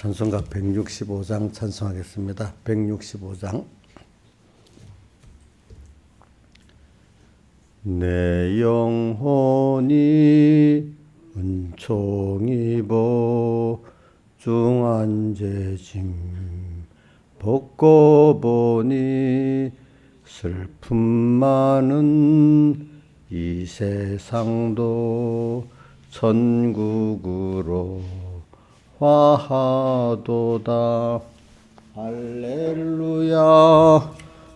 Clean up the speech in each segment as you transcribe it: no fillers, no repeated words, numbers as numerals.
찬송가 165장 찬송하겠습니다. 165장. 내 영혼이 은총 입어 중한 죄짐 벗고 보니 슬픔 많은 이 세상도 천국으로 화하도다. 할렐루야.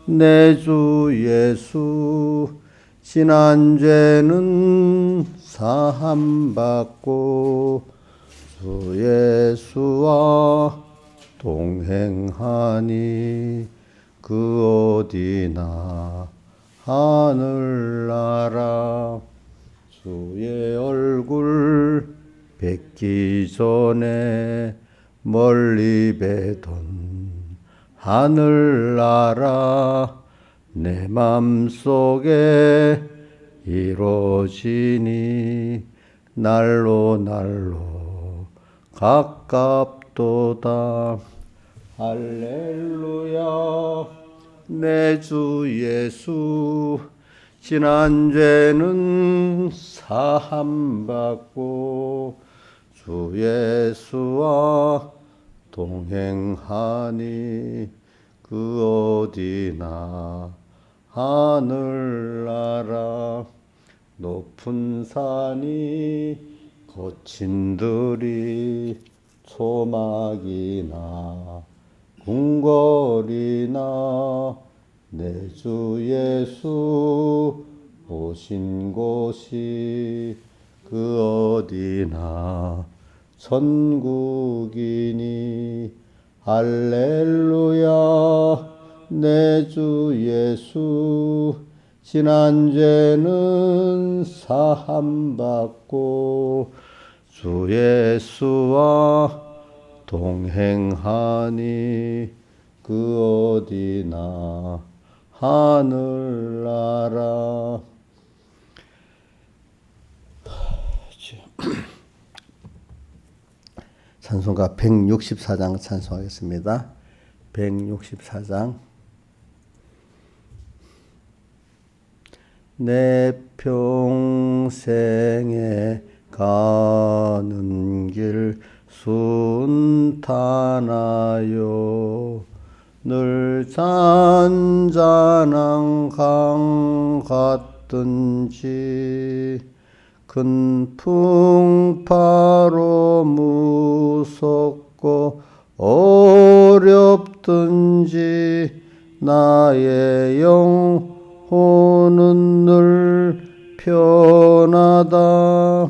내 주 예수 지난 죄는 사함받고 주 예수와 동행하니 그 어디나 하늘나라. 주의 얼굴 뵙기 전에 멀리 뵈던 하늘나라 내 맘속에 이루어지니 날로 날로 가깝도다. 할렐루야. 내 주 예수 지난 죄는 사함받고 주 예수와 동행하니 그 어디나 하늘나라. 높은 산이 거친 들이 초막이나 궁궐이나 내 주 예수 오신 곳이 그 어디나 천국이니. 할렐루야. 내 주 예수 지난 죄는 사함받고 주 예수와 동행하니 그 어디나 하늘나라. 찬송가 164장 찬송하겠습니다. 164장. 내 평생에 가는 길 순탄하여 늘 잔잔한 강 같든지 큰 풍파로 무섭고 어렵든지 나의 영혼은 늘 편하다.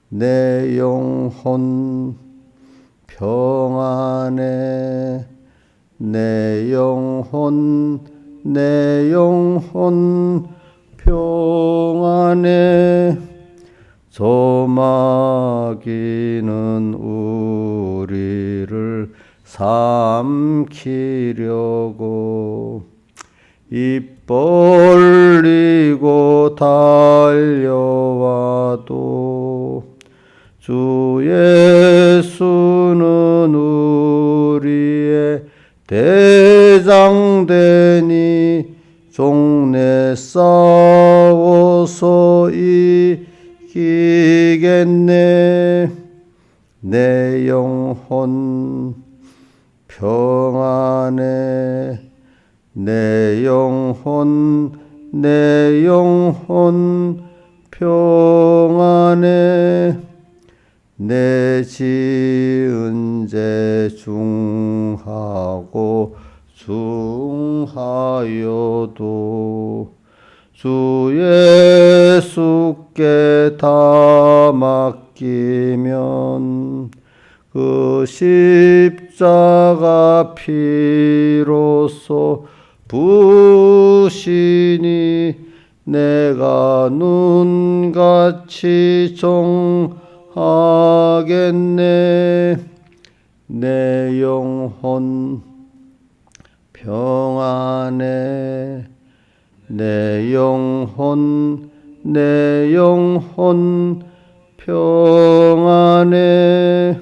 내 영혼 평안해. 내 영혼 평안해. 조마귀는 우리를 삼키려고 입 벌리고 달려와도 주 예수는 우리의 대장되니 종래 싸워서 이기겠네. 내 영혼 평안해. 내 영혼 평안해. 내 지은 죄 중하고 중하여도 주 예수께 다 맡기면 그 십자가 피로써 부시니 내가 눈같이 정하겠네. 내 영혼 평안해. 내 영혼 평안해.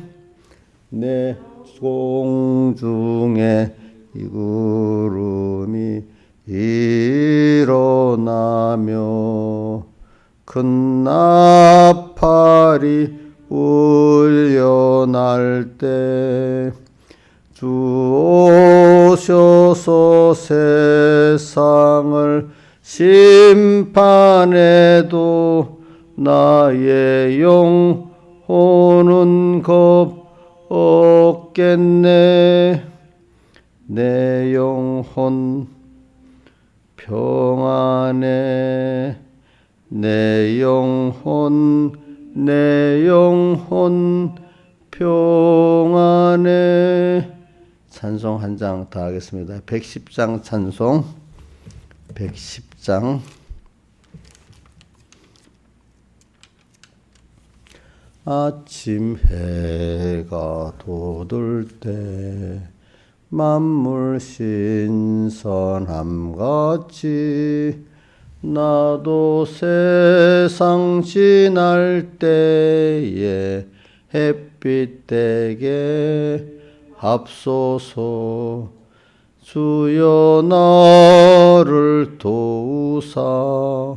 내 공중에 이 구름이 일어나며 큰 나팔이 울려날 때 주 오셔서 세상을 심판해도 나의 영혼은 겁 없겠네. 내 영혼 평안해. 내 영혼 평안해. 찬송 한 장 더 하겠습니다. 110장 찬송 110장. 아침 해가 돋을 때 만물 신선함같이 나도 세상 지날 때에 햇빛 되게 합소서. 주여 나를 도우사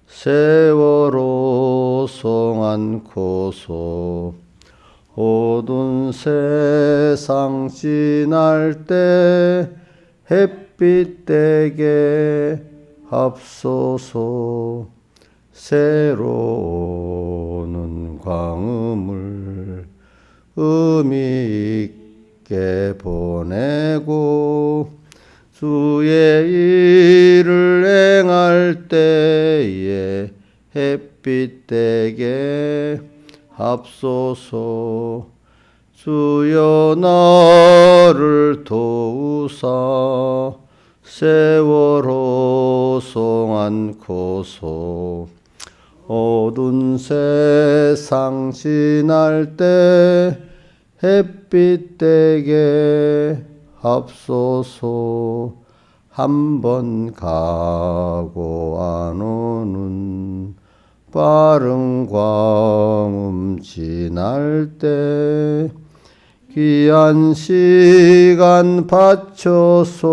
세월호 송안고소. 어두운 세상 지날 때 햇빛 되게 합소서. 새로운 광음을 의미 있게 보내고 주의 일을 행할 때에 햇빛 되게 합소서. 주여 나를 도우사 세월호 송안고소. 어두운 세상 지날 때 햇빛 되게 합소서. 한 번 가고 안 오는 빠른 광음 지날 때 귀한 시간 바쳐서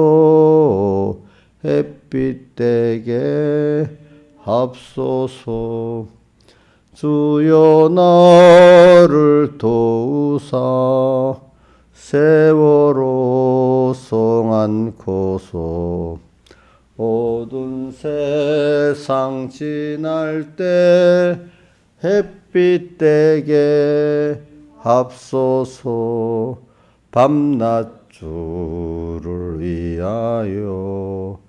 햇빛 되게 합소서. 주여 나를 도우사 세월호 송안고소. 어두운 세상 지날 때 햇빛 되게 합소서. 밤낮 주를 위하여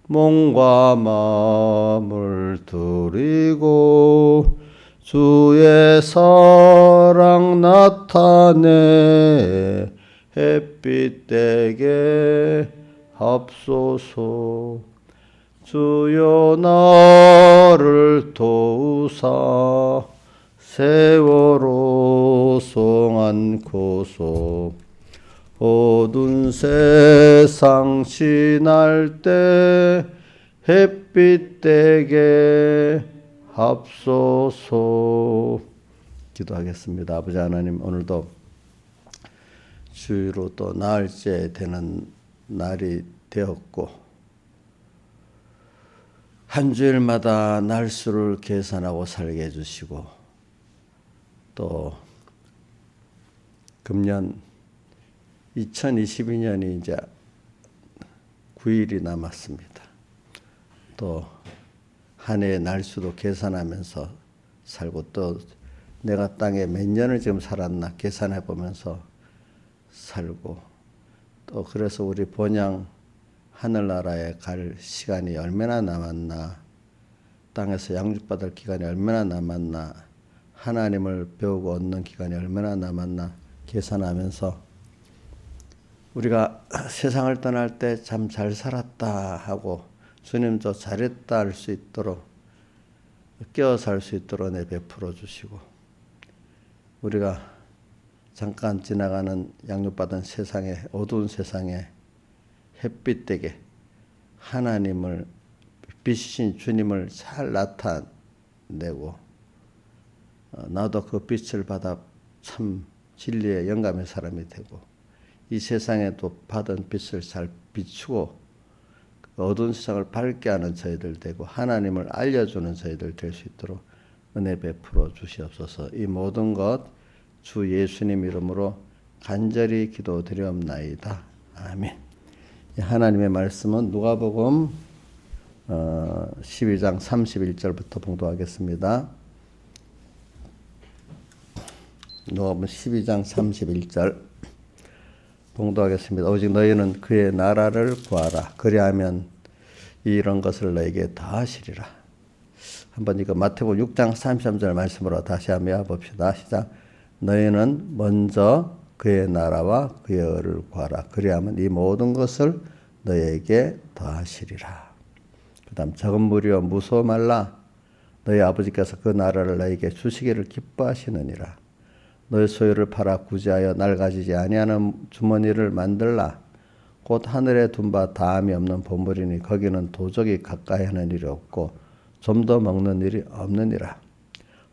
몸과 마음을 드리고 주의 사랑 나타내 햇빛 되게 합소서. 주여 나를 도우사 세월호 송안고소. 어두운 세상 지날 때 햇빛 되게 합소서. 기도하겠습니다. 아버지 하나님, 오늘도 주의로 또 나흘째 되는 날이 되었고 한 주일마다 날수를 계산하고 살게 해주시고 또 금년 2022년이 이제 9일이 남았습니다. 또 한 해의 날수도 계산하면서 살고 또 내가 땅에 몇 년을 지금 살았나 계산해 보면서 살고 또 그래서 우리 본향 하늘나라에 갈 시간이 얼마나 남았나, 땅에서 양육받을 기간이 얼마나 남았나, 하나님을 배우고 얻는 기간이 얼마나 남았나 계산하면서 우리가 세상을 떠날 때 참 잘 살았다 하고 주님도 잘했다 할 수 있도록 깨어 살 수 있도록 베풀어 주시고 우리가 잠깐 지나가는 양육받은 세상에 어두운 세상에 햇빛 되게 하나님을 빛이신 주님을 잘 나타내고 나도 그 빛을 받아 참 진리의 영감의 사람이 되고 이 세상에도 받은 빛을 잘 비추고 어두운 세상을 밝게 하는 저희들 되고 하나님을 알려주는 저희들 될 수 있도록 은혜 베풀어 주시옵소서. 이 모든 것 주 예수님 이름으로 간절히 기도드리옵나이다. 아멘. 하나님의 말씀은 누가복음 12장 31절부터 봉독하겠습니다. 누가복음 12장 31절 봉독하겠습니다. 오직 너희는 그의 나라를 구하라. 그리하면 이런 것을 너에게 더하시리라. 한번 이거 마태복음 6장 33절 말씀으로 다시 한번 봅시다. 시작. 너희는 먼저 그의 나라와 그의 의를 구하라. 그리하면 이 모든 것을 너희에게 더하시리라. 그 다음 적은 무리여 무서워 말라. 너희 아버지께서 그 나라를 너희에게 주시기를 기뻐하시느니라. 너희 소유를 팔아 구제하여 낡아지지 아니하는 주머니를 만들라. 곧 하늘에 둔 바 다함이 없는 보물이니 거기는 도적이 가까이 하는 일이 없고 좀 더 먹는 일이 없느니라.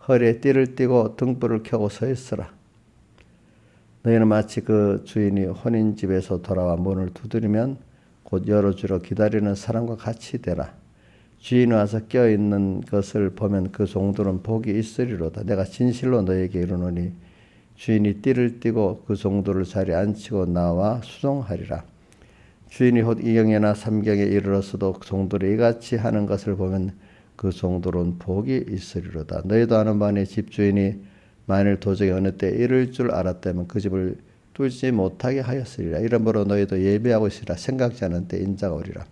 허리에 띠를 띠고 등불을 켜고 서 있으라. 너희는 마치 그 주인이 혼인집에서 돌아와 문을 두드리면 곧 열어주려 기다리는 사람과 같이 되라. 주인이 와서 껴있는 것을 보면 그 종들은 복이 있으리로다. 내가 진실로 너희에게 이르노니 주인이 띠를 띠고 그 종들을 자리에 앉히고 나와 수종하리라. 주인이 곧 2경이나 3경에 이르렀어도 종들이 이같이 하는 것을 보면 그 종들은 복이 있으리로다. 너희도 아는 바니 집주인이 만일 도적이 어느 때 이를 줄 알았다면 그 집을 뚫지 못하게 하였으리라. 이러므로 너희도 예비하고 있으라. 생각지 않은 때 인자가 오리라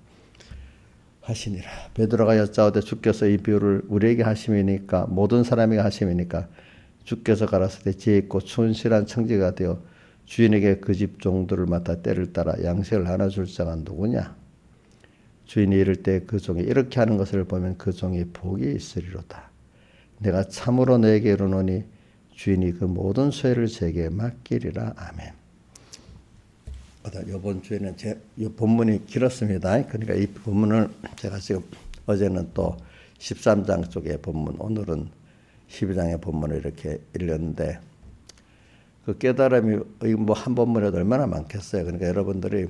하시니라. 베드로가 여짜오되 주께서 이 비유를 우리에게 하심이니까 모든 사람에게 하심이니까 주께서 가라사대 지혜 있고 충실한 청지가 되어 주인에게 그 집 종들을 맡아 때를 따라 양식을 하나 줄 자가 누구냐? 주인이 이를 때 그 종이 이렇게 하는 것을 보면 그 종이 복이 있으리로다. 내가 참으로 너에게 이르노니 주인이 그 모든 소유를 제게 맡기리라. 아멘. 이번 주에는 이 본문이 길었습니다. 그러니까 이 본문을 제가 지금 어제는 또 13장 쪽의 본문, 오늘은 12장의 본문을 이렇게 읽었는데 그 깨달음이 뭐 한 본문에도 얼마나 많겠어요. 그러니까 여러분들이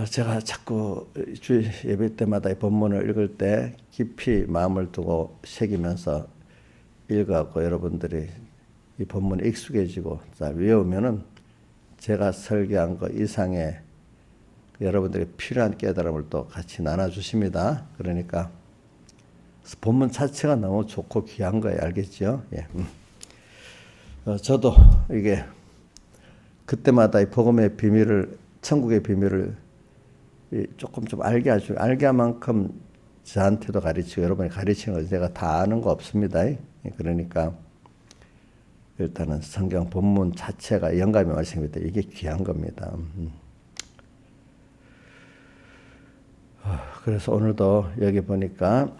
제가 자꾸 주 예배 때마다 이 본문을 읽을 때 깊이 마음을 두고 새기면서 읽어갖고 여러분들이 이 본문에 익숙해지고 잘 외우면은 제가 설교한 것 이상의 여러분들이 필요한 깨달음을 또 같이 나눠주십니다. 그러니까 본문 자체가 너무 좋고 귀한 거예요. 알겠죠? 예. 저도 이게 그때마다 이 복음의 비밀을, 천국의 비밀을 조금 좀 알게 할 만큼 저한테도 가르치고 여러분이 가르치는 거 제가 다 아는 거 없습니다. 그러니까 일단은 성경 본문 자체가 영감의 말씀입니다. 이게 귀한 겁니다. 그래서 오늘도 여기 보니까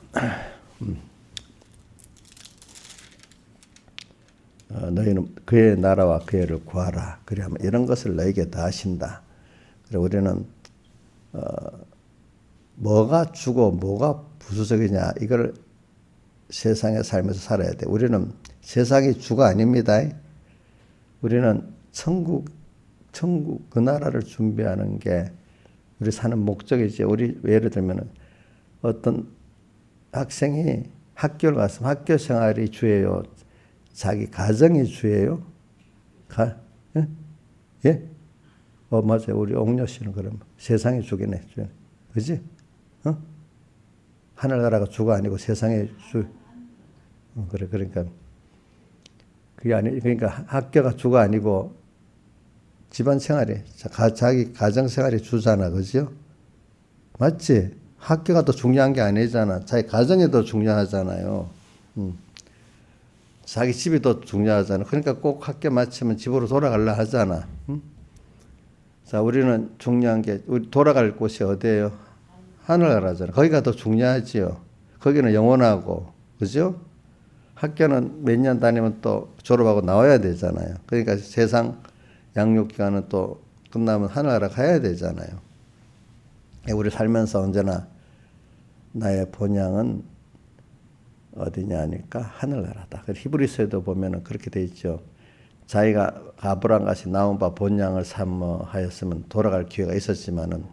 너희는 그의 나라와 그의 의를 구하라. 그리하면 이런 것을 너에게 다 하신다. 그리고 우리는 뭐가 주고 뭐가 부수적이냐 이걸 세상에 살면서 살아야 돼. 우리는 세상이 주가 아닙니다. 우리는 천국 그 나라를 준비하는 게 우리 사는 목적이지. 우리 예를 들면 어떤 학생이 학교를 갔으면 학교 생활이 주예요. 자기 가정이 주예요. 예? 예? 맞아요. 우리 옥녀 씨는 그럼 세상이 주겠네. 그지? 하늘나라가 주가 아니고 세상의 주. 그래. 그러니까 그게 그러니까 학교가 주가 아니고 집안 생활이, 자기 가정 생활이 주잖아. 그죠? 맞지? 학교가 더 중요한 게 아니잖아. 자기 가정이 더 중요하잖아요. 자기 집이 더 중요하잖아. 그러니까 꼭 학교 마치면 집으로 돌아가려 하잖아. 자, 우리는 중요한 게, 우리 돌아갈 곳이 어디예요? 하늘나라잖아. 거기가 더 중요하지요. 거기는 영원하고, 그죠? 학교는 몇 년 다니면 또 졸업하고 나와야 되잖아요. 그러니까 세상 양육기간은 또 끝나면 하늘나라 가야 되잖아요. 우리 살면서 언제나 나의 본향은 어디냐 하니까 하늘나라다. 히브리서에도 보면은 그렇게 돼 있죠. 자기가 아브라함 같이 나온 바 본향을 사모하였으면 돌아갈 기회가 있었지만은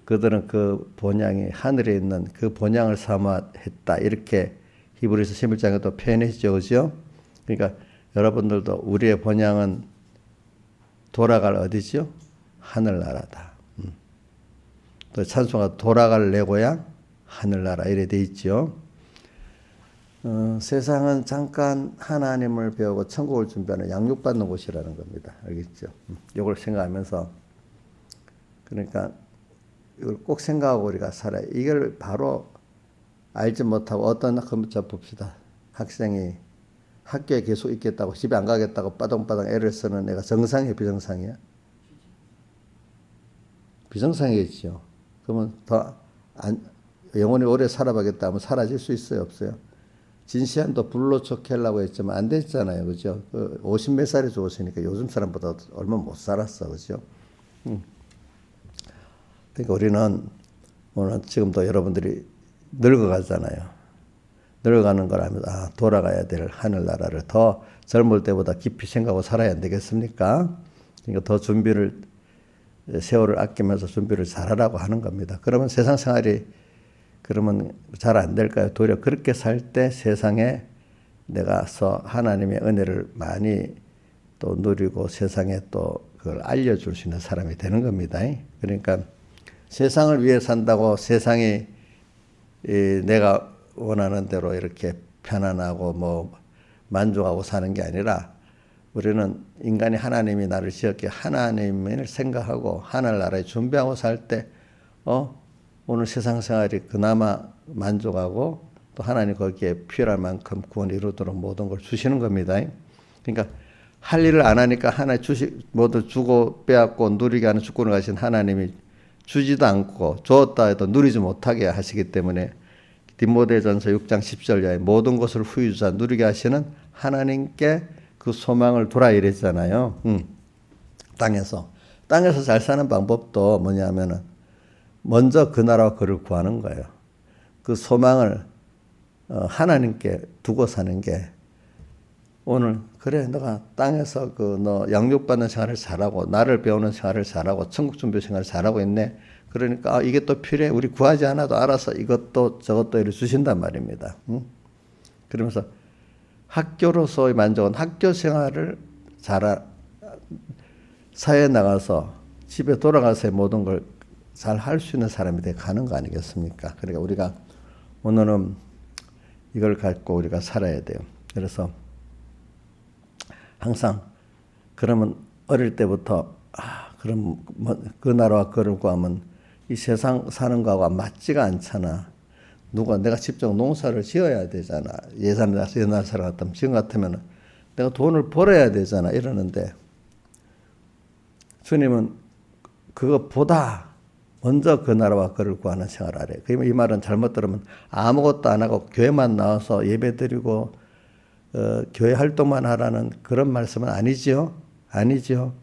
그들은 그 본향이 하늘에 있는 그 본향을 사모했다. 이렇게 히브리서 11장에도 표현했죠. 그죠? 그러니까 여러분들도 우리의 본향은 돌아갈 어디죠? 하늘나라다. 또 찬송가 돌아갈 내 고향 하늘나라 이래 돼 있죠. 세상은 잠깐 하나님을 배우고 천국을 준비하는 양육받는 곳이라는 겁니다. 알겠죠? 이걸 생각하면서 그러니까 이걸 꼭 생각하고 우리가 살아요. 이걸 바로 알지 못하고 어떤 자 봅시다. 학생이 학교에 계속 있겠다고 집에 안 가겠다고 빠동빠동 애를 쓰는 애가 정상이에요, 비정상이야? 비정상이겠죠. 그러면 영원히 오래 살아보겠다 하면 사라질 수 있어요, 없어요? 진시안도 불로초케라고 했지만 안 됐잖아요, 그죠? 50몇 살이 좋으시니까 요즘 사람보다 얼마 못 살았어, 그죠? 그러니까 우리는 오늘 지금도 여러분들이 늙어가잖아요. 늙어가는 걸 하면서 돌아가야 될 하늘나라를 더 젊을 때보다 깊이 생각하고 살아야 안 되겠습니까? 그러니까 더 준비를 세월을 아끼면서 준비를 잘하라고 하는 겁니다. 그러면 세상 생활이 그러면 잘 안 될까요? 도리어 그렇게 살 때 세상에 내가서 하나님의 은혜를 많이 또 누리고 세상에 또 그걸 알려줄 수 있는 사람이 되는 겁니다. 그러니까 세상을 위해 산다고 세상이 내가 원하는 대로 이렇게 편안하고 뭐 만족하고 사는 게 아니라 우리는 인간이 하나님이 나를 지었기에 하나님을 생각하고 하늘나라에 준비하고 살 때 오늘 세상 생활이 그나마 만족하고 또 하나님 거기에 필요할 만큼 구원을 이루도록 모든 걸 주시는 겁니다. 그러니까 할 일을 안 하니까 하나 모두 주고 빼앗고 누리게 하는 주권을 가신 하나님이 주지도 않고 주었다 해도 누리지 못하게 하시기 때문에 디모데전서 6장 10절에 모든 것을 후유자 누리게 하시는 하나님께 그 소망을 두라 이랬잖아요. 땅에서 잘 사는 방법도 뭐냐면은 먼저 그 나라와 그를 구하는 거예요. 그 소망을 하나님께 두고 사는 게 오늘 그래 너가 땅에서 너 양육받는 생활을 잘하고 나를 배우는 생활을 잘하고 천국 준비 생활을 잘하고 있네. 그러니까 이게 또 필요해. 우리 구하지 않아도 알아서 이것도 저것도 이렇게 주신단 말입니다. 그러면서 학교로서의 만족은 학교 생활을 사회에 나가서 집에 돌아가서의 모든 걸 잘 할 수 있는 사람이 되어 가는 거 아니겠습니까? 그러니까 우리가 오늘은 이걸 갖고 우리가 살아야 돼요. 그래서 항상 그러면 어릴 때부터 그럼 그 나라와 그를 구하면 이 세상 사는 거하고 맞지가 않잖아. 내가 직접 농사를 지어야 되잖아. 옛날 사람 같으면 지금 같으면 내가 돈을 벌어야 되잖아. 이러는데 주님은 그것보다 먼저 그 나라와 그를 구하는 생활을 하래. 이 말은 잘못 들으면 아무것도 안 하고 교회만 나와서 예배드리고 교회 활동만 하라는 그런 말씀은 아니지요. 아니죠.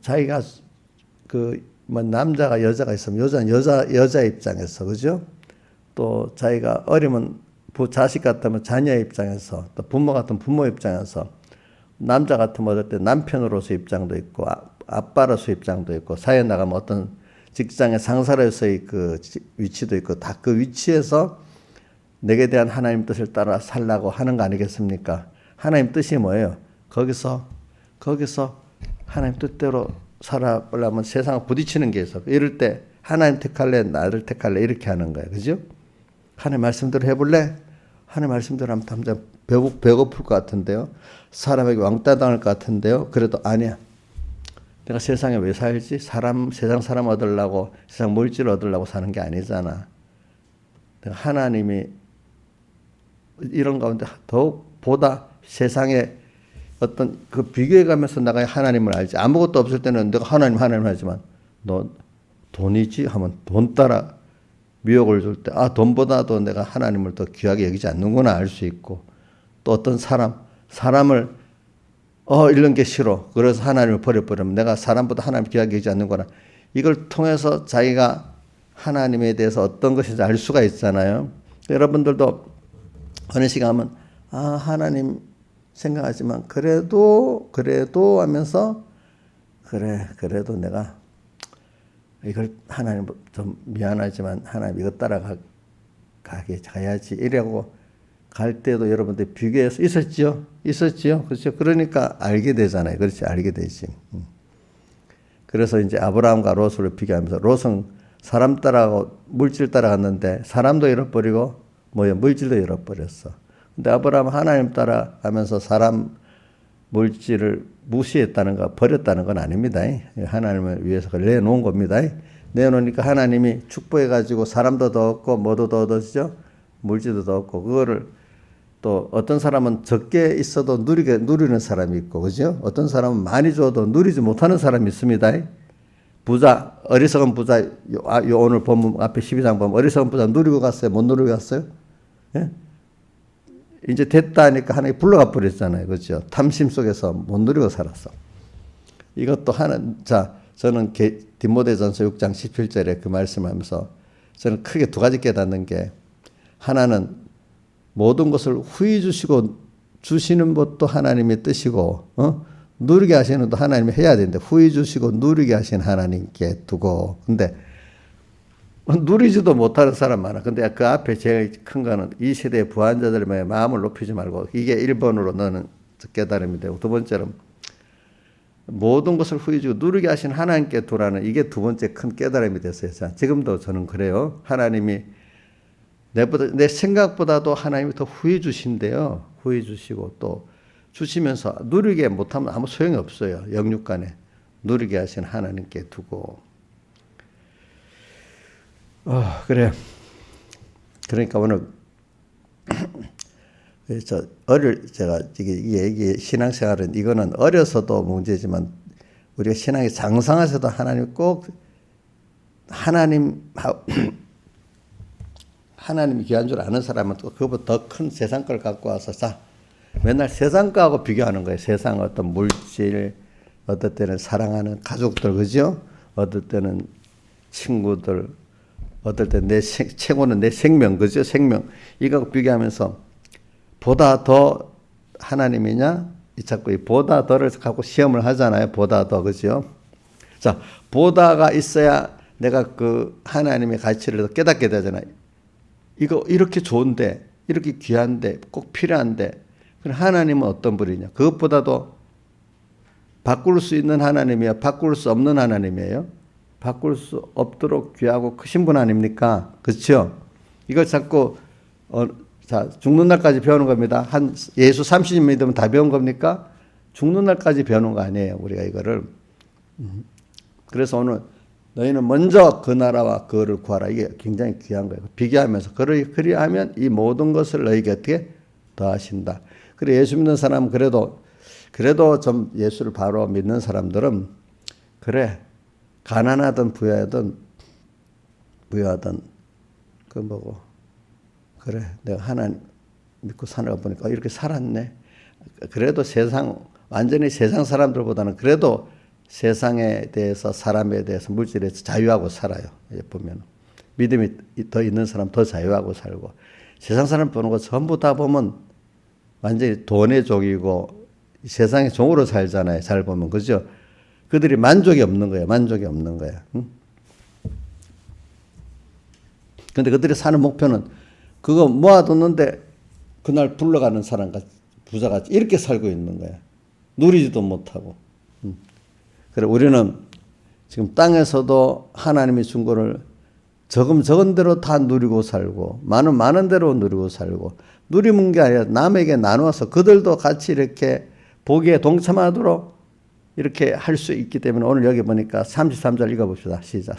자기가 남자가 여자가 있으면 여자는 여자 입장에서 그죠? 또 자기가 어리면 자식 같으면 자녀 입장에서 또 부모 같으면 부모 입장에서 남자 같으면 어떨 때 남편으로서 입장도 있고 아빠로서 입장도 있고 사회에 나가면 어떤 직장의 상사로서의 그 위치도 있고 다 그 위치에서 내게 대한 하나님 뜻을 따라 살라고 하는 거 아니겠습니까? 하나님 뜻이 뭐예요? 거기서 하나님 뜻대로 살아보려면 세상과 부딪히는 게 있어. 이럴 때 하나님 택할래 나를 택할래 이렇게 하는 거예요. 그죠? 하나님 말씀대로 해볼래? 하나님 말씀대로 하면 당장 배고플 것 같은데요. 사람에게 왕따 당할 것 같은데요. 그래도 아니야. 내가 세상에 왜 살지? 세상 사람 얻으려고 세상 물질 얻으려고 사는 게 아니잖아. 내가 하나님이 이런 가운데 더욱보다 세상에 어떤 그 비교해가면서 내가 하나님을 알지. 아무것도 없을 때는 내가 하나님 하지만 너 돈이지 하면 돈 따라 미혹을 줄 때 돈보다도 내가 하나님을 더 귀하게 여기지 않는구나 알 수 있고 또 어떤 사람을 이런 게 싫어. 그래서 하나님을 버려버리면 내가 사람보다 하나님 귀하게 여기지 않는구나. 이걸 통해서 자기가 하나님에 대해서 어떤 것인지 알 수가 있잖아요. 여러분들도 어느 시간 하면 하나님 생각하지만 그래도 하면서 그래도 내가 이걸 하나님 좀 미안하지만 하나님 이거 가야지 이라고 갈 때도 여러분들 비교해서 있었지요. 그렇죠. 그러니까 알게 되잖아요. 그렇지, 알게 되지. 그래서 이제 아브라함과 롯을 비교하면서 롯은 사람 따라가고 물질 따라갔는데 사람도 잃어버리고 물질도 잃어버렸어. 근데 아브라함은 하나님 따라가면서 사람 물질을 무시했다는 거, 버렸다는 건 아닙니다. 하나님을 위해서 내놓은 겁니다. 내놓으니까 하나님이 축복해가지고 사람도 더 얻고 뭐도 더 얻으시죠? 물질도 더 얻고 그거를 또 어떤 사람은 적게 있어도 누리는 사람이 있고, 그죠? 어떤 사람은 많이 줘도 누리지 못하는 사람이 있습니다. 어리석은 부자, 오늘 본문 앞에 12장 보면 어리석은 부자 누리고 갔어요? 못 누리고 갔어요? 예? 이제 됐다 하니까 하나님 불러가 버렸잖아요. 그렇죠? 탐심 속에서 못 누리고 살았어. 이것도 저는 디모데전서 6장 17절에 그 말씀하면서 저는 크게 두 가지 깨닫는 게, 하나는 모든 것을 후히 주시는 것도 하나님의 뜻이고, 누리게 하시는 것도 하나님이 해야 되는데, 후히 주시고 누리게 하신 하나님께 두고. 근데 누리지도 못하는 사람 많아. 근데 그 앞에 제일 큰 거는 이 세대의 부한자들의 마음을 높이지 말고, 이게 1번으로 너는 깨달음이 되고, 두 번째로 모든 것을 후히 주고 누리게 하신 하나님께 두라는, 이게 두 번째 큰 깨달음이 됐어요. 자, 지금도 저는 그래요. 하나님이 내 생각보다도 하나님이 더 후히 주신대요. 후히 주시고 또 주시면서 누리게 못하면 아무 소용이 없어요. 영육간에 누리게 하신 하나님께 두고. 그래. 그러니까 오늘 제가 이게 신앙생활은, 이거는 어려서도 문제지만 우리가 신앙이 장성하셔도 하나님 꼭 하나님이 귀한 줄 아는 사람은 또 그것보다 더 큰 세상 걸 갖고 와서 맨날 세상 거하고 비교하는 거예요. 세상 어떤 물질, 어떨 때는 사랑하는 가족들, 그죠? 어떨 때는 친구들, 어떨 때 최고는 내 생명, 그죠? 생명. 이거 비교하면서 보다 더 하나님이냐? 자꾸 보다 더를 갖고 시험을 하잖아요. 보다 더, 그죠? 자, 보다가 있어야 내가 그 하나님의 가치를 더 깨닫게 되잖아요. 이거 이렇게 좋은데, 이렇게 귀한데, 꼭 필요한데, 그럼 하나님은 어떤 분이냐? 그것보다도 바꿀 수 있는 하나님이에요? 바꿀 수 없는 하나님이에요? 바꿀 수 없도록 귀하고 크신 분 아닙니까? 그렇죠? 이걸 자꾸 죽는 날까지 배우는 겁니다. 예수 30년 믿으면 다 배운 겁니까? 죽는 날까지 배우는 거 아니에요. 우리가 이거를. 그래서 오늘 너희는 먼저 그 나라와 그를 구하라. 이게 굉장히 귀한 거예요. 비교하면서 그리하면 이 모든 것을 너희에게 어떻게 더하신다. 그래, 예수 믿는 사람은 그래도 좀 예수를 바로 믿는 사람들은, 그래, 가난하든 부유하든 그래, 내가 하나님 믿고 사는 거 보니까 이렇게 살았네. 그래도 완전히 세상 사람들보다는 그래도 세상에 대해서, 사람에 대해서, 물질에 대해서 자유하고 살아요. 보면 믿음이 더 있는 사람 더 자유하고 살고, 세상 사람 보는 거 전부 다 보면 완전히 돈의 종이고 세상의 종으로 살잖아요. 잘 보면, 그죠? 그들이 만족이 없는 거예요. 근데 그들이 사는 목표는 그거 모아뒀는데 그날 불러가는 사람같이, 부자같이 이렇게 살고 있는 거야. 누리지도 못하고. 그래, 우리는 지금 땅에서도 하나님이 준 거를 적은 대로 다 누리고 살고, 많은 대로 누리고 살고, 누리는 게 아니라 남에게 나누어서 그들도 같이 이렇게 보기에 동참하도록 이렇게 할 수 있기 때문에, 오늘 여기 보니까 33절 읽어봅시다. 시작.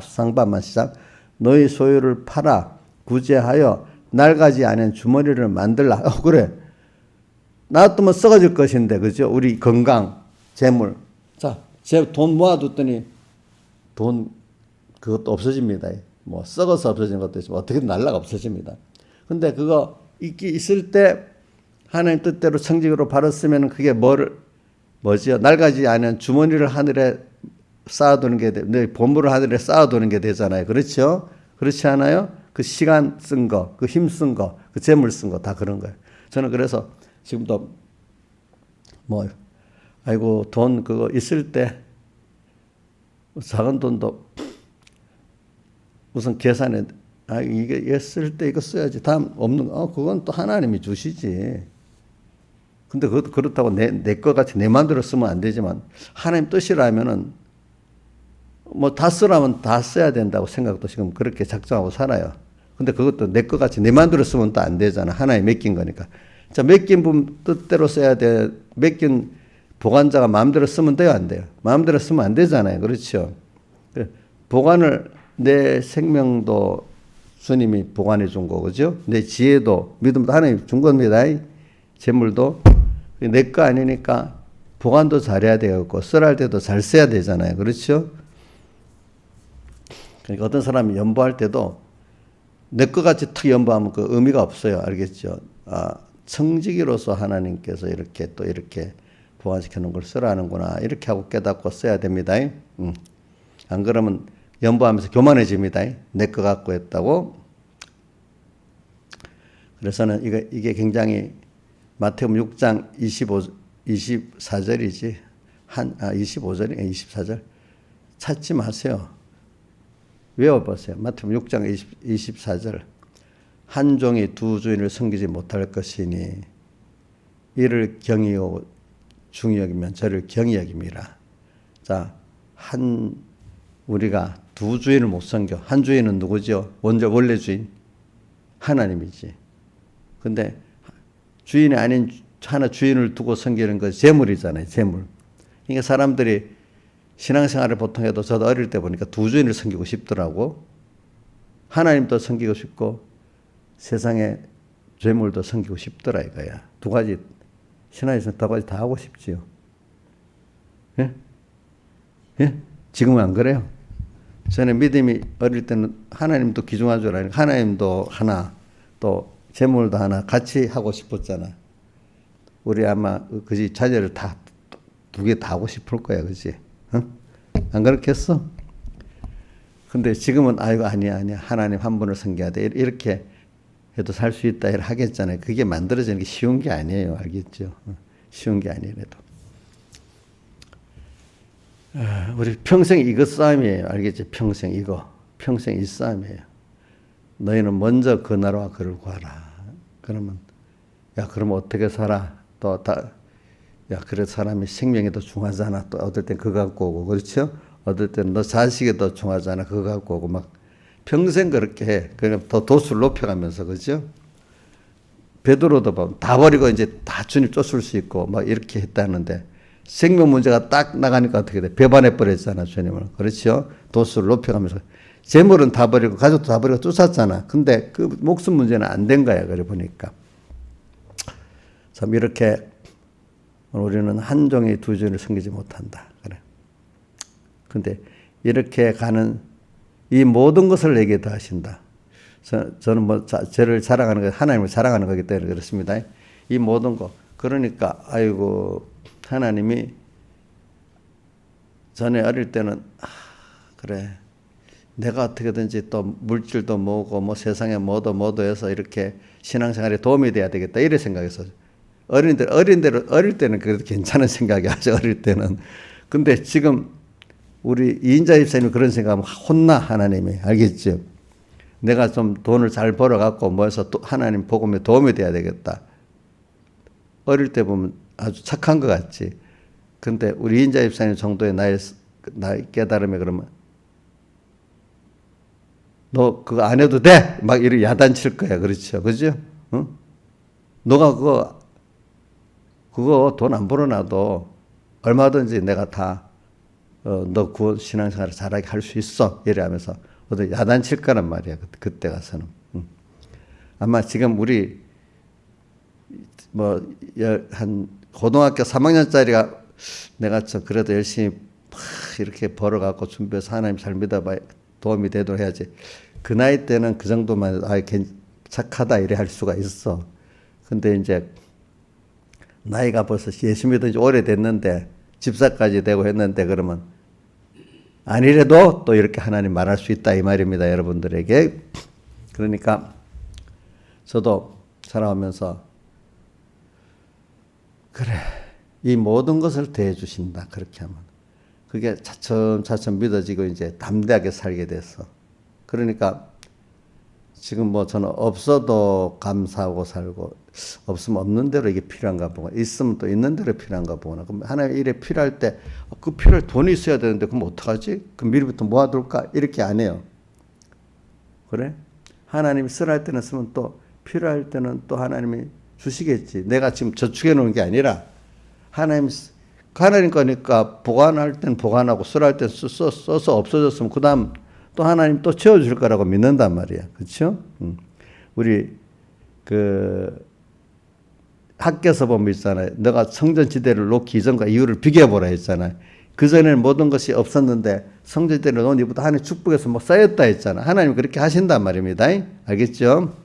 상반만 시작. 너희 소유를 팔아 구제하여 낡아지 않은 주머니를 만들라. 그래. 놔두면 썩어질 것인데, 그죠? 우리 건강, 재물. 자, 돈 모아뒀더니 그것도 없어집니다. 썩어서 없어지는 것도 있지만 어떻게든 날라가 없어집니다. 근데 그거 있을 때 하나님 뜻대로 청직으로 바랐으면 그게 뭐지요? 낡아지 않은 주머니를 하늘에 쌓아두는 게 내 보물을 하늘에 쌓아두는 게 되잖아요. 그렇죠? 그렇지 않아요? 그 시간 쓴 거, 그 힘 쓴 거, 그 재물 쓴 거 다 그런 거예요. 저는 그래서 지금도 뭐, 아이고, 돈 그거 있을 때 작은 돈도 우선 계산해. 이게 쓸 때 이거 써야지. 다음 없는 그건 또 하나님이 주시지. 근데 그것도 그렇다고 내 것 같이 내 마음대로 쓰면 안 되지만 하나님 뜻이라면은 뭐 다 쓰라면 다 써야 된다고 생각도 지금 그렇게 작정하고 살아요. 근데 그것도 내 것 같이 내 마음대로 쓰면 또 안 되잖아. 하나님 맡긴 거니까. 자, 맡긴 분 뜻대로 써야 돼. 맡긴 보관자가 마음대로 쓰면 돼요, 안 돼요? 마음대로 쓰면 안 되잖아요. 그렇죠? 보관을 내 생명도 주님이 보관해 준 거고, 그죠? 내 지혜도 믿음도 하나님 준 겁니다. 재물도 내 거 아니니까 보관도 잘해야 되겠고 써할 때도 잘 써야 되잖아요. 그렇죠? 그러니까 어떤 사람이 연보할 때도 내 거 같이 탁 연보하면 그 의미가 없어요. 알겠죠? 청지기로서 하나님께서 이렇게 또 이렇게 보완시켜 놓은 걸 쓰라는구나. 이렇게 하고 깨닫고 써야 됩니다. 안 그러면 연보하면서 교만해집니다. 내 거 갖고 했다고. 그래서는 이게 굉장히 마태복음 6장 24절이지. 25절이 24절. 찾지 마세요. 외워보세요. 마태복음 6장 24절. 한 종이 두 주인을 섬기지 못할 것이니 이를 경히 중히 여기면 저를 경히 여김이라. 자, 우리가 두 주인을 못 섬겨. 한 주인은 누구죠? 원래 주인 하나님이지. 근데 주인이 아닌 하나 주인을 두고 섬기는 건 재물이잖아요. 재물. 그러니까 사람들이 신앙생활을 보통 해도 저도 어릴 때 보니까 두 주인을 섬기고 싶더라고. 하나님도 섬기고 싶고 세상에 재물도 섬기고 싶더라 이거야. 두 가지 신앙에서 두 가지 다 하고 싶지요. 예? 예? 지금은 안 그래요? 저는 믿음이 어릴 때는 하나님도 귀중한 줄 알고 하나님도 하나 또 재물도 하나 같이 하고 싶었잖아. 우리 아마 그지 자녀를 다 두 개 다 하고 싶을 거야, 그지? 응? 안 그렇겠어? 근데 지금은 아이고 아니야 하나님 한 분을 섬겨야 돼 이렇게 해도 살 수 있다 이렇게 하겠잖아요. 그게 만들어지는 게 쉬운 게 아니에요, 알겠죠? 쉬운 게 아니래도. 우리 평생 이거 싸움이에요, 알겠지? 평생 이 싸움이에요. 너희는 먼저 그 나라와 그를 구하라. 그러면 그러면 어떻게 살아? 그래 사람이 생명이 더 중하잖아. 또 어떨 땐 그거 갖고 오고 그렇죠? 어떨 땐 너 자식이 더 중하잖아. 그거 갖고 오고 막 평생 그렇게 해. 그러니까 더 도수를 높여가면서 그렇죠? 베드로도 보면 다 버리고 이제 다 주님 쫓을 수 있고 막 이렇게 했다는데 생명 문제가 딱 나가니까 어떻게 돼? 배반해 버렸잖아 주님을. 그렇죠? 도수를 높여가면서 재물은 다 버리고 가족도 다 버리고 쫓았잖아. 근데 그 목숨 문제는 안 된 거야. 그래 보니까 참 이렇게 우리는 한 종이 두 주인을 섬기지 못한다. 그래. 근데 이렇게 가는 이 모든 것을 내게 다 하신다. 저는 뭐 저를 자랑하는 거 하나님을 자랑하는 거기 때문에 그렇습니다. 이 모든 거. 그러니까 아이고 하나님이 전에 어릴 때는 그래 내가 어떻게든지 또 물질도 모으고 뭐 세상에 뭐도 해서 이렇게 신앙생활에 도움이 돼야 되겠다 이래 생각했어요. 어릴 때는 그래도 괜찮은 생각이 아주 어릴 때는. 근데 지금 우리 이인자 집사님이 그런 생각하면 혼나 하나님이 알겠죠? 내가 좀 돈을 잘 벌어갖고 뭐해서 하나님 복음에 도움이 돼야 되겠다. 어릴 때 보면 아주 착한 것 같지. 근데 우리 이인자 집사님 정도의 나의 깨달음에 그러면 너 그거 안 해도 돼! 막 이렇게 야단칠 거야. 그렇죠? 그죠? 응? 너가 그거 돈 안 벌어놔도 얼마든지 내가 다 너 구원 신앙생활을 잘하게 할 수 있어. 이래 하면서 어디 야단칠 거란 말이야. 그때 가서는. 아마 지금 우리 한 고등학교 3학년짜리가 내가 그래도 열심히 막 이렇게 벌어갖고 준비해서 하나님 잘 믿어봐 도움이 되도록 해야지. 그 나이 때는 그 정도만 해도 착하다 이래 할 수가 있어. 근데 이제 나이가 벌써 예수 믿은 지 오래됐는데 집사까지 되고 했는데 그러면 아니래도 또 이렇게 하나님 말할 수 있다 이 말입니다. 여러분들에게. 그러니까 저도 살아오면서 그래 이 모든 것을 대해 주신다. 그렇게 하면. 그게 차츰차츰 믿어지고 이제 담대하게 살게 됐어. 그러니까 지금 뭐 저는 없어도 감사하고 살고 없으면 없는 대로 이게 필요한가 보고 있으면 또 있는 대로 필요한가 보구나. 그럼 하나님 일에 필요할 때 그 필요할 돈이 있어야 되는데 그럼 어떡하지? 그럼 미리부터 모아둘까? 이렇게 안 해요. 그래? 하나님이 쓰랄 때는 쓰면 또 필요할 때는 또 하나님이 주시겠지. 내가 지금 저축해 놓은 게 아니라 하나님 거니까 보관할 땐 보관하고 쓰랄 땐 써서 없어졌으면 그 다음 또 하나님 또 채워줄 거라고 믿는단 말이야. 그렇죠? 우리 학교에서 보면 있잖아요. 너가 성전지대를 놓기 이전과 이후를 비교해보라 했잖아요. 그전에는 모든 것이 없었는데 성전지대를 놓은 이후부터 하나님 축복해서 뭐 쌓였다 했잖아. 하나님 그렇게 하신단 말입니다. 알겠죠?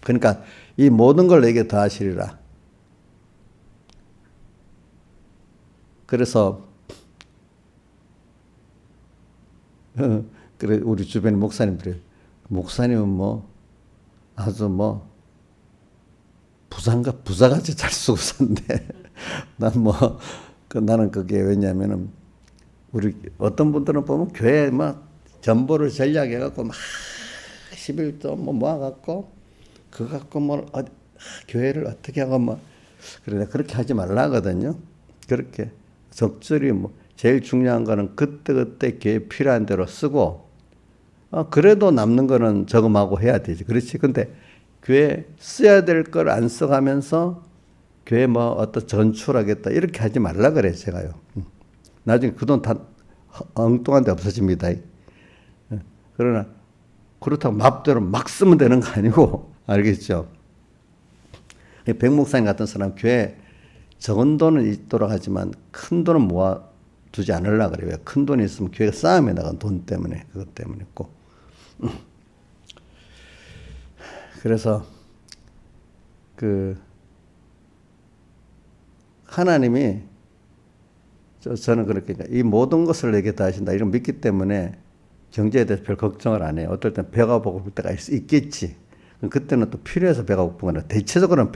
그러니까 이 모든 걸 내게 더하시리라. 그래서 그래 우리 주변 목사님들이 목사님은 뭐 아주 뭐 부자같이 잘 쓰고 산대. 난 뭐 나는 그게 왜냐면은 우리 어떤 분들은 보면 교회 막 전보를 전략해갖고 막 11조 뭐 모아갖고 그거 갖고 뭐 교회를 어떻게 하고 뭐 그래 그렇게 하지 말라거든요. 그렇게 적절히 뭐 제일 중요한 거는 그때 교회 필요한 대로 쓰고 그래도 남는 거는 저금하고 해야 되지. 그렇지. 근데 교회 써야 될 걸 안 써가면서 교회 뭐 어떤 전출하겠다 이렇게 하지 말라 그래 제가요. 나중에 그 돈 다 엉뚱한 데 없어집니다. 그러나 그렇다고 맘대로 막 쓰면 되는 거 아니고 알겠죠? 백 목사님 같은 사람 교회 적은 돈은 있도록 하지만 큰 돈은 모아두지 않으려고 그래요. 큰 돈이 있으면 교회가 싸움에 나간 돈 때문에 그것 때문에 꼭. 그래서 하나님이 저는 그렇게 이 모든 것을 내게 다 하신다 이런 믿기 때문에 경제에 대해서 별 걱정을 안 해요. 어떨 땐 배가 고플 때가 있겠지. 그때는 또 필요해서 배가 고픈 거나 대체적으로는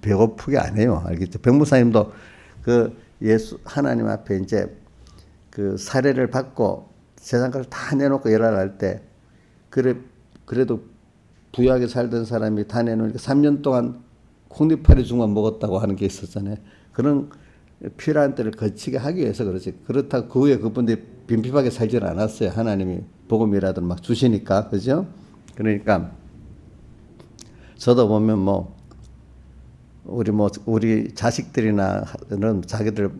배고프게 안 해요. 알겠죠? 백무사님도 예수 하나님 앞에 이제 사례를 받고 세상 걸 다 내놓고 열을 할 때 그래도 부유하게 살던 사람이 다 내놓으니까 3년 동안 콩잎파리 중만 먹었다고 하는 게 있었잖아요. 그런 필요한 때를 거치게 하기 위해서 그렇지. 그렇다고 그 후에 그분들이 빈핍하게 살지는 않았어요. 하나님이 복음이라도 막 주시니까. 그죠? 그러니까 저도 보면 우리 자식들이나는 자기들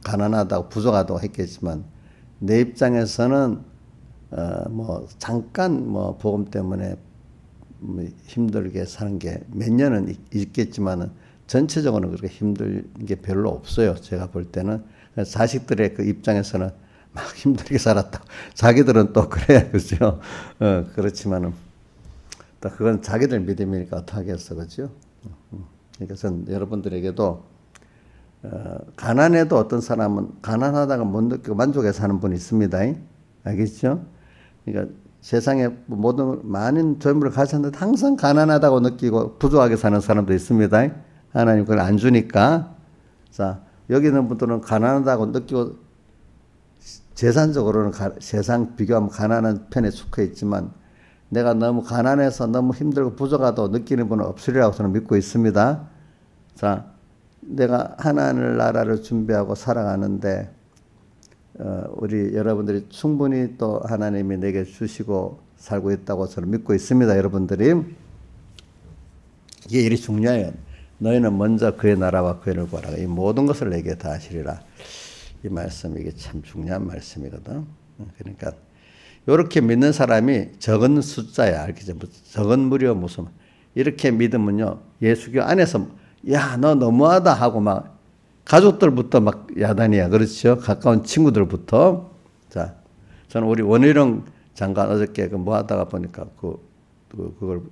가난하다고 부족하다고 했겠지만 내 입장에서는 잠깐 복음 때문에 힘들게 사는 게 몇 년은 있겠지만은 전체적으로는 그렇게 힘든 게 별로 없어요. 제가 볼 때는 자식들의 그 입장에서는 막 힘들게 살았다. 자기들은 또 그래, 그죠? 그렇지만은 또 그건 자기들 믿음이니까 어떡하겠어, 그죠? 그러니까 전 여러분들에게도 가난해도 어떤 사람은 가난하다가 못 느끼고 만족해 사는 분이 있습니다. 알겠죠? 그러니까 세상에 많은 재물을 가졌는데 항상 가난하다고 느끼고 부족하게 사는 사람도 있습니다. 하나님 그걸 안 주니까. 자, 여기 있는 분들은 가난하다고 느끼고 재산적으로는 세상 비교하면 가난한 편에 속해 있지만 내가 너무 가난해서 너무 힘들고 부족하다고 느끼는 분은 없으리라고 저는 믿고 있습니다. 자, 내가 하나님 나라를 준비하고 살아가는데 우리 여러분들이 충분히 또 하나님이 내게 주시고 살고 있다고 저는 믿고 있습니다. 여러분들이 이게 일이 중요해요. 너희는 먼저 그의 나라와 그의 의를 구하라. 이 모든 것을 내게 다 하시리라. 이 말씀 이게 참 중요한 말씀이거든. 그러니까 이렇게 믿는 사람이 적은 숫자야. 알겠죠? 적은 무려 무슨 이렇게 믿으면요 예수교 안에서 야 너 너무하다 하고 막 가족들부터 막 야단이야. 그렇죠? 가까운 친구들부터. 자, 저는 우리 원희룡 장관 어저께 뭐 하다가 보니까 그걸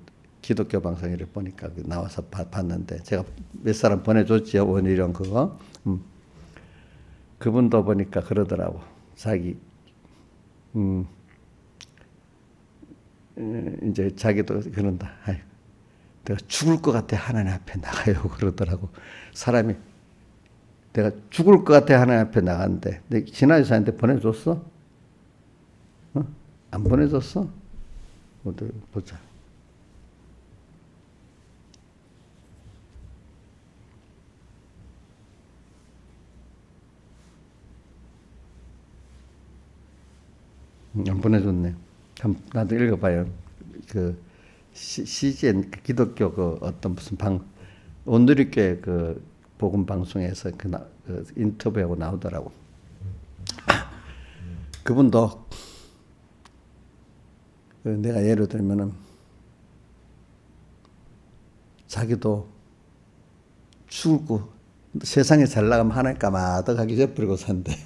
기독교 방송을 보니까 나와서 봤는데 제가 몇 사람 보내줬지요. 원희룡 그거. 그분도 보니까 그러더라고. 자기, 이제 자기도 그런다. 아유, 내가 죽을 것 같아. 하나님 앞에 나가요. 그러더라고. 사람이 내가 죽을 것 같아 하나님 앞에 나갔는데 내 신하유사한테 보내줬어? 어? 안 보내줬어? 어디 보자. 안 보내줬네. 나도 읽어봐요. 그 CGN 기독교 그 어떤 무슨 온누리교회 그 복음 방송에서 그 인터뷰하고 나오더라고. 그분도 내가 예를 들면은 자기도 죽고 세상에 잘 나가면 하나님 까마득하게 져버리고 산대요.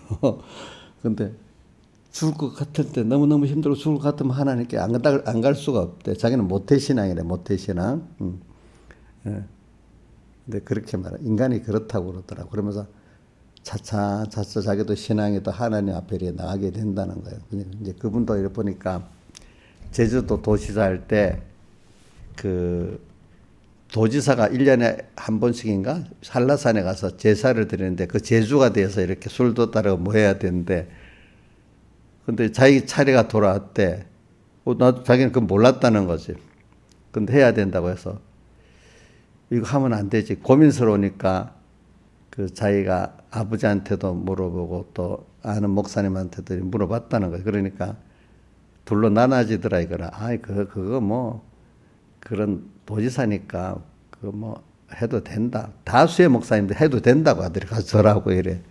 근데 죽을 것 같을 때 너무너무 힘들고 죽을 것 같으면 하나님께 안 갈 수가 없대. 자기는 모태신앙이래, 모태신앙. 예. 근데 그렇게 말해. 인간이 그렇다고 그러더라고. 그러면서 차차 자기도 신앙이 또 하나님 앞에 이렇게 나가게 된다는 거예요. 이제 그분도 이렇게 보니까 제주도 도지사 할 때 그 도지사가 1년에 한 번씩인가 한라산에 가서 제사를 드리는데 그 제주가 돼서 이렇게 술도 따르고 뭐 해야 되는데 근데 자기 차례가 돌아왔대. 나도 자기는 그건 몰랐다는 거지. 근데 해야 된다고 해서 이거 하면 안 되지. 고민스러우니까 그 자기가 아버지한테도 물어보고 또 아는 목사님한테도 물어봤다는 거예요. 그러니까 둘로 나눠지더라 이거라. 그거 뭐 그런 도지사니까 그거 뭐 해도 된다. 다수의 목사님들 해도 된다고 하더니 가서 절하고 이래.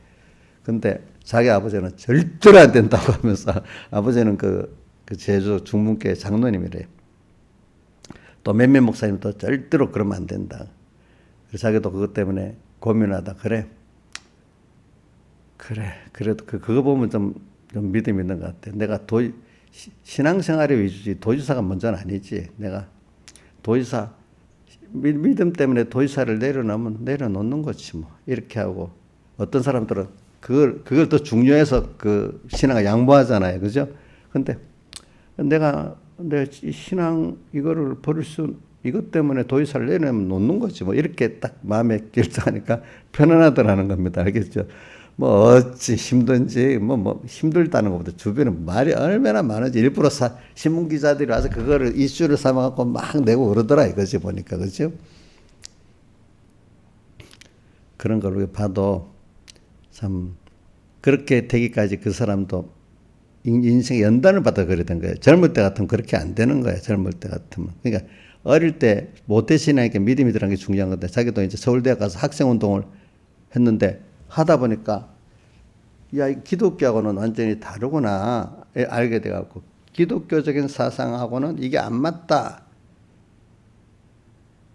근데 자기 아버지는 절대로 안 된다고 하면서 아버지는 그 제주 중문교회 장로님이래. 또 몇몇 목사님도 절대로 그러면 안 된다. 그래서 자기도 그것 때문에 고민하다 그래. 그래도 그거 보면 좀 믿음이 있는 것 같아. 내가 신앙생활의 위주지 도지사가 먼저는 아니지. 내가 도지사 믿음 때문에 도지사를 내려놓는 거지 뭐. 이렇게 하고 어떤 사람들은 그걸 더 중요해서 그 신앙을 양보하잖아요. 그죠? 근데 내가 내 신앙 이거를 이것 때문에 도지사를 내려놓는 거지 뭐. 이렇게 딱 마음에 결정하니까 편안하더라는 겁니다. 알겠죠? 뭐 어찌 힘든지 뭐 힘들다는 것보다 주변에 말이 얼마나 많은지 일부러 신문 기자들이 와서 그거를 이슈를 삼아갖고 막 내고 그러더라 이거지 보니까. 그죠? 그런 걸 봐도 참 그렇게 되기까지 그 사람도 인생의 연단을 받아 그래 된 거예요. 젊을 때 같으면 그렇게 안 되는 거예요. 젊을 때 같으면. 그러니까 어릴 때 모태신앙에게 믿음이 들어간 게 중요한 건데 자기도 이제 서울대학 가서 학생운동을 했는데 하다 보니까 야, 기독교하고는 완전히 다르구나 알게 돼갖고 기독교적인 사상하고는 이게 안 맞다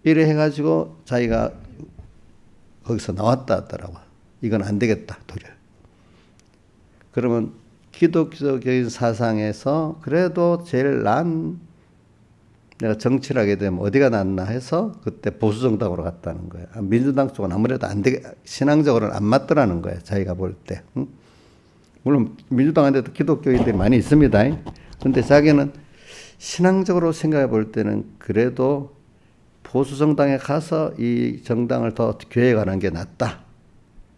이래 해가지고 자기가 거기서 나왔다 하더라고. 이건 안 되겠다 도리어. 그러면 기독교적인 사상에서 그래도 제일 내가 정치를 하게 되면 어디가 낫나 해서 그때 보수정당으로 갔다는 거예요. 민주당 쪽은 아무래도 신앙적으로는 안 맞더라는 거예요. 자기가 볼 때. 응? 물론 민주당한테도 기독교인들이 많이 있습니다. 그런데 자기는 신앙적으로 생각해 볼 때는 그래도 보수정당에 가서 이 정당을 더 교회가는 게 낫다.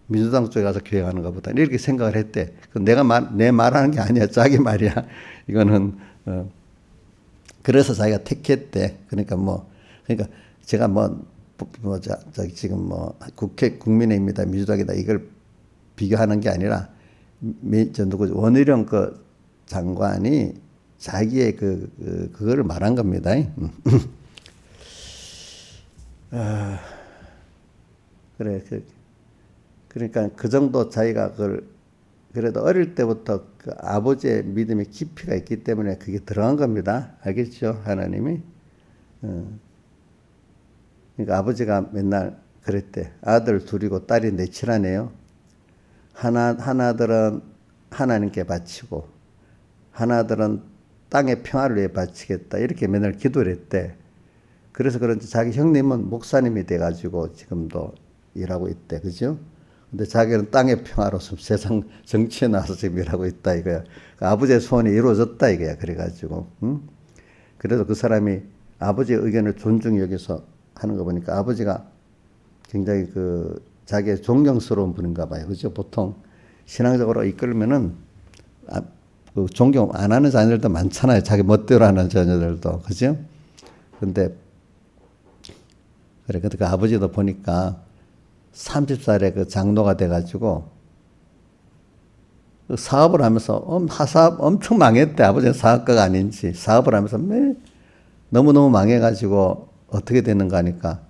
민주당 쪽에 가서 교회 가는 것보다 이렇게 생각을 했대. 내 말하는 게 아니야. 자기 말이야. 이거는 그래서 자기가 택했대. 그러니까 제가 지금 국민의힘이다 민주당이다 이걸 비교하는 게 아니라 원희룡 그 장관이 자기의 그거를 말한 겁니다. 그래. 그러니까 그 정도 자기가 그래도 어릴 때부터 그 아버지의 믿음의 깊이가 있기 때문에 그게 들어간 겁니다. 알겠죠? 하나님이. 그러니까 아버지가 맨날 그랬대. 아들 둘이고 딸이 넷이라네요. 하나들은 하나님께 바치고 하나들은 땅의 평화를 위해 바치겠다. 이렇게 맨날 기도를 했대. 그래서 그런지 자기 형님은 목사님이 돼가지고 지금도 일하고 있대. 그죠? 근데 자기는 땅의 평화로서 세상 정치에 나와서 지금 일하고 있다 이거야. 아버지의 소원이 이루어졌다 이거야. 그래가지고, 그래도 그 사람이 아버지의 의견을 존중히 여기서 하는 거 보니까 아버지가 굉장히 자기의 존경스러운 분인가 봐요. 그죠? 보통 신앙적으로 이끌면은 그 존경 안 하는 자녀들도 많잖아요. 자기 멋대로 하는 자녀들도. 그죠? 근데 그래. 근데 그 아버지도 보니까 30살에 그 장로가 돼가지고 그 사업을 하면서 사업 엄청 망했대. 아버지는 사업가가 아닌지 사업을 하면서 너무너무 망해가지고 어떻게 되는가 하니까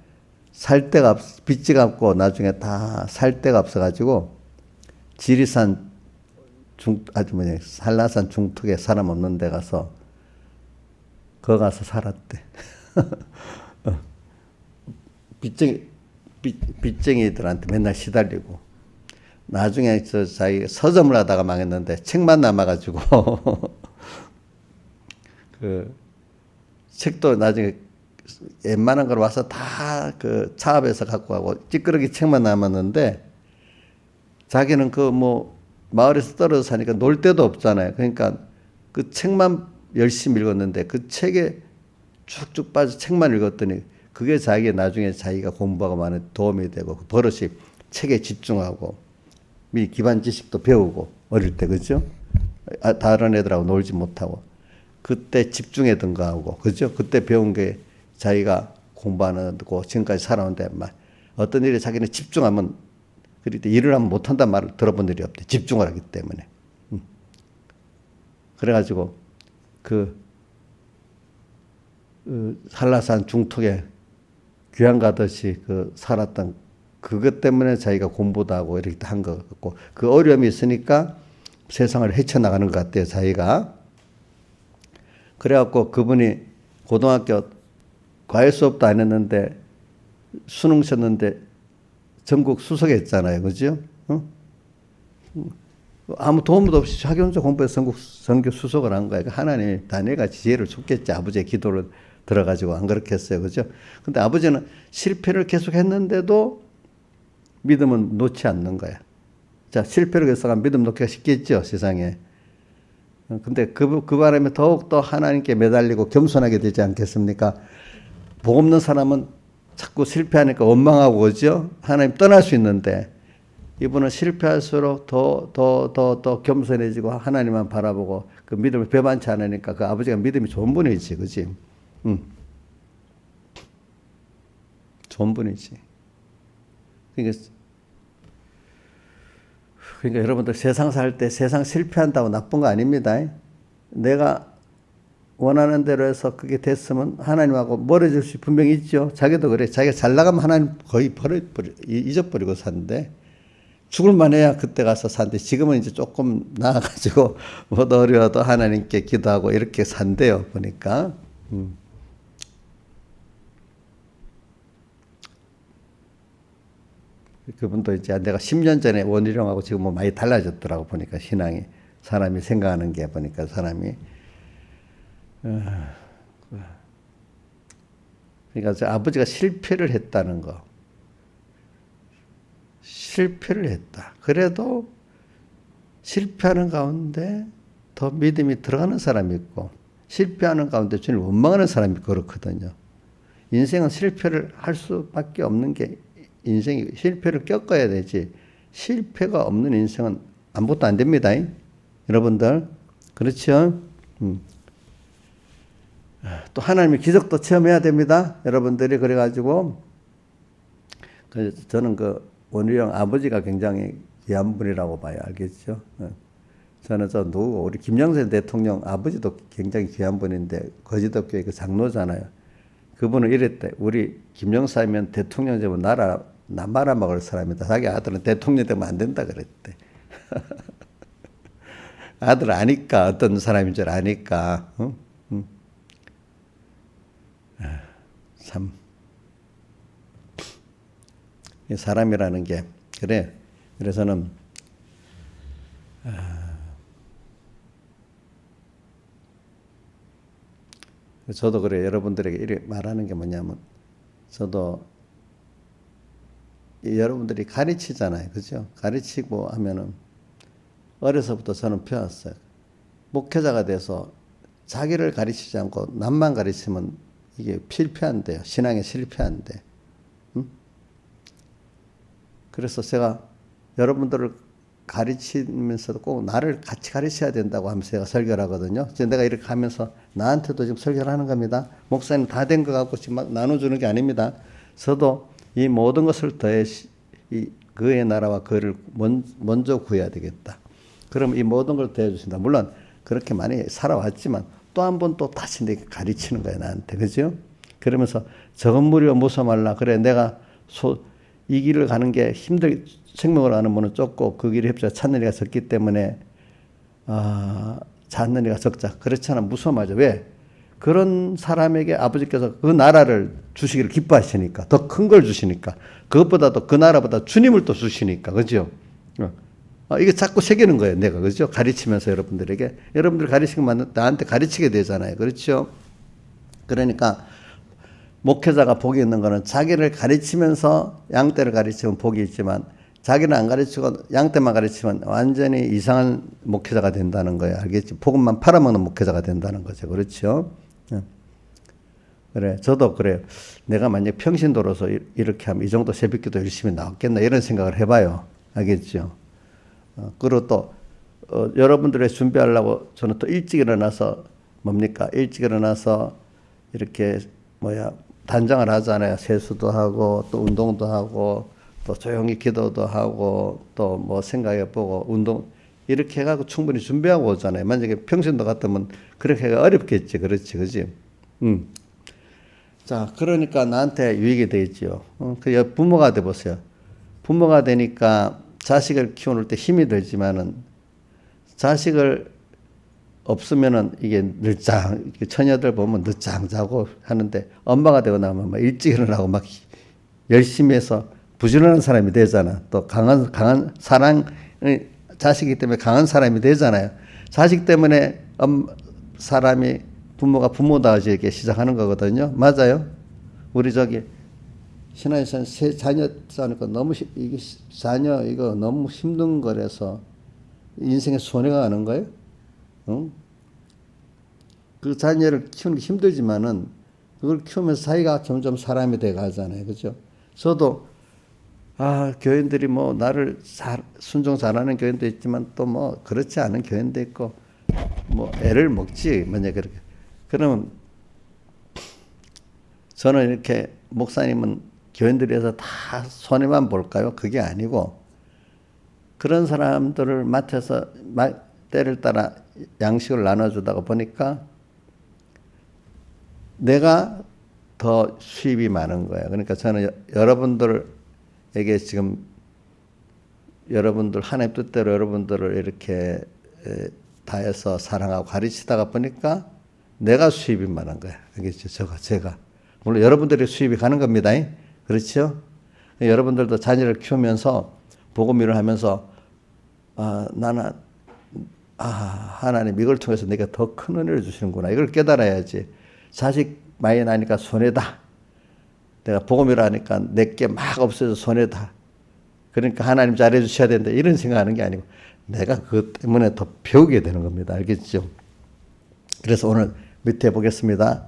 살 데가 빚이 갚고 나중에 다 살 데가 없어가지고 지리산 한라산 중턱에 사람 없는 데 가서 거 가서 살았대. 빚쟁이들한테 맨날 시달리고 나중에 자기 서점을 하다가 망했는데 책만 남아가지고 그 책도 나중에 웬만한 걸 와서 다 그 차업에서 갖고 가고 찌끄러기 책만 남았는데 자기는 그 뭐 마을에서 떨어져 사니까 놀 데도 없잖아요. 그러니까 그 책만 열심히 읽었는데 그 책에 쭉쭉 빠져 책만 읽었더니 그게 자기가 나중에 자기가 공부하고 많은 도움이 되고 그 버릇이 책에 집중하고 미 기반 지식도 배우고 어릴 때 그죠? 다른 애들하고 놀지 못하고 그때 집중했던가 하고 그죠? 그때 배운 게 자기가 공부하는 거 지금까지 살아오는데 어떤 일에 자기는 집중하면 그럴 때 일을 하면 못한다는 말을 들어본 일이 없대. 집중을 하기 때문에. 그래가지고 그 한라산 중턱에 귀양 가듯이 그 살았던 그것 때문에 자기가 공부도 하고 이렇게 한 것 같고 그 어려움이 있으니까 세상을 헤쳐나가는 것 같아요. 자기가. 그래갖고 그분이 고등학교 과외 수업도 안 했는데 수능 쳤는데 전국 수석했잖아요. 그죠? 아무 도움도 없이 자기 혼자 공부해서 전국 선교 수석을 한 거예요. 하나님이 다니엘같이 지혜를 줬겠지. 아버지의 기도를 들어가지고 안 그렇게 했어요. 그죠? 근데 아버지는 실패를 계속 했는데도 믿음은 놓지 않는 거야. 자, 실패를 계속하면 믿음 놓기가 쉽겠죠. 세상에. 근데 그 바람에 더욱더 하나님께 매달리고 겸손하게 되지 않겠습니까? 복 없는 사람은 자꾸 실패하니까 원망하고 그죠? 하나님 떠날 수 있는데 이분은 실패할수록 더 겸손해지고 하나님만 바라보고 그 믿음을 배반치 않으니까 그 아버지가 믿음이 좋은 분이지. 그지? 좋은 분이지. 그러니까 여러분들 세상 살 때 세상 실패한다고 나쁜 거 아닙니다. 내가 원하는 대로 해서 그게 됐으면 하나님하고 멀어질 수 분명히 있죠. 자기도 그래. 자기가 잘 나가면 하나님 거의 잊어버리고 산대. 죽을만 해야 그때 가서 산대. 지금은 이제 조금 나아가지고 뭐 어려워도 하나님께 기도하고 이렇게 산대요. 보니까. 그분도 이제 내가 10년 전에 원희룡하고 지금 뭐 많이 달라졌더라고 보니까 신앙이 사람이 생각하는 게 보니까 사람이 그러니까 아버지가 실패를 했다는 거. 실패를 했다. 그래도 실패하는 가운데 더 믿음이 들어가는 사람이 있고 실패하는 가운데 주님을 원망하는 사람이 그렇거든요. 인생은 실패를 할 수밖에 없는 게 인생이 실패를 겪어야 되지 실패가 없는 인생은 아무것도 안 됩니다. 여러분들 그렇죠? 또 하나님의 기적도 체험해야 됩니다. 여러분들이 그래가지고 저는 그 원희룡 아버지가 굉장히 귀한 분이라고 봐요. 알겠죠? 저는 우리 김영삼 대통령 아버지도 굉장히 귀한 분인데 거지도교회 그 장로잖아요. 그분은 이랬대. 우리 김영삼이면 대통령 되면 나라 말아먹을 사람이다. 자기 아들은 대통령 되면 안 된다 그랬대. 아들 아니까 어떤 사람인 줄 아니까. 참 사람이라는 게 그래. 그래서는 저도 그래. 여러분들에게 이렇게 말하는 게 뭐냐면 저도 여러분들이 가르치잖아요. 그죠? 가르치고 하면은 어려서부터 저는 배웠어요. 목회자가 돼서 자기를 가르치지 않고 남만 가르치면 이게 실패한대요. 신앙에 실패한대. 그래서 제가 여러분들을 가르치면서도 꼭 나를 같이 가르쳐야 된다고 하면서 제가 설교를 하거든요. 이제 내가 이렇게 하면서 나한테도 지금 설교를 하는 겁니다. 목사님 다 된 것 같고 지금 막 나눠주는 게 아닙니다. 저도 이 모든 것을 더해 그의 나라와 그를 먼저 구해야 되겠다. 그럼 이 모든 걸 더해 주신다. 물론 그렇게 많이 살아왔지만 또 한 번 또 다시 내게 가르치는 거야 나한테. 그죠? 그러면서 적은 무리여 무서 말라. 그래 내가 이 길을 가는 게 생명을 가는 문은 좁고 그 길이 협조가 찾는 이가 적기 때문에 찾는 이가 적자. 그렇잖아. 무서워하죠. 왜? 그런 사람에게 아버지께서 그 나라를 주시기를 기뻐하시니까 더 큰 걸 주시니까 그것보다도 그 나라보다 주님을 또 주시니까 그죠? 이게 자꾸 새기는 거예요. 내가 그죠? 가르치면서 여러분들 가르치면 나한테 가르치게 되잖아요. 그렇죠? 그러니까 목회자가 복이 있는 거는 자기를 가르치면서 양떼를 가르치면 복이 있지만 자기는 안 가르치고 양떼만 가르치면 완전히 이상한 목회자가 된다는 거예요. 알겠지? 복음만 팔아먹는 목회자가 된다는 거죠. 그렇죠? 그래. 저도 그래요. 내가 만약 평신도로서 이렇게 하면 이 정도 새벽기도 열심히 나왔겠나 이런 생각을 해봐요. 알겠죠? 그리고 또 여러분들의 준비하려고 저는 또 일찍 일어나서 뭡니까? 일찍 일어나서 이렇게 단장을 하잖아요. 세수도 하고 또 운동도 하고 또 조용히 기도도 하고 또 뭐 생각해보고 운동 이렇게 해가지고 충분히 준비하고 오잖아요. 만약에 평신도 같으면 그렇게 하기가 어렵겠지. 그렇지. 그지? 자, 그러니까 나한테 유익이 되겠죠. 그 부모가 돼 보세요. 부모가 되니까 자식을 키우는 때 힘이 들지만은 자식을 없으면은 이게 늦장, 처녀들 보면 늦장 자고 하는데 엄마가 되고 나면 막 일찍 일어나고 막 열심히 해서 부지런한 사람이 되잖아. 또 강한 자식이기 때문에 강한 사람이 되잖아요. 자식 때문에 부모가 부모다워지게 시작하는 거거든요. 맞아요? 우리 신하에서는 세 자녀 싸니까 이게 자녀 이거 너무 힘든 거라서 인생에 손해가 가는 거예요. 응? 그 자녀를 키우는 게 힘들지만은 그걸 키우면서 자기가 점점 사람이 돼 가잖아요. 그죠? 저도 교인들이 나를 순종 잘하는 교인도 있지만 또 그렇지 않은 교인도 있고 애를 먹지. 만약 그렇게. 그러면 저는 이렇게 목사님은 교인들에서 다 손해만 볼까요? 그게 아니고 그런 사람들을 맡아서 때를 따라 양식을 나눠주다가 보니까 내가 더 수입이 많은 거예요. 그러니까 저는 여러분들에게 지금 여러분들 하나님 뜻대로 여러분들을 이렇게 다해서 사랑하고 가르치다가 보니까 내가 수입이 많은 거야. 알겠죠? 제가. 물론 여러분들의 수입이 가는 겁니다. 그렇죠? 여러분들도 자녀를 키우면서 복음일을 하면서 나는 하나님 이걸 통해서 내가 더 큰 은혜를 주시는구나. 이걸 깨달아야지. 자식 많이 나니까 손해다. 내가 복음일을 하니까 내게 막 없어져 손해다. 그러니까 하나님 잘해 주셔야 된다. 이런 생각하는 게 아니고 내가 그것 때문에 더 배우게 되는 겁니다. 알겠죠? 그래서 오늘 밑에 보겠습니다.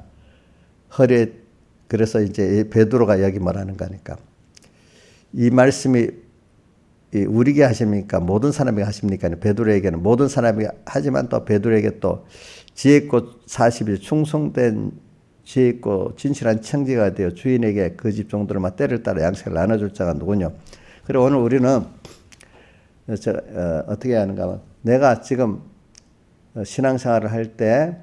그래서 이제 베드로가 여기 말하는 거니까 이 말씀이 우리에게 하십니까? 모든 사람에게 하십니까? 베드로에게는 모든 사람에게 하지만 또 베드로에게 또 지혜 있고 40일 충성된 지혜 있고 진실한 청지가 되어 주인에게 그 집 종들만 때를 따라 양식을 나눠줄 자가 누구냐? 그리고 오늘 우리는 어떻게 하는가 하면 내가 지금 신앙생활을 할 때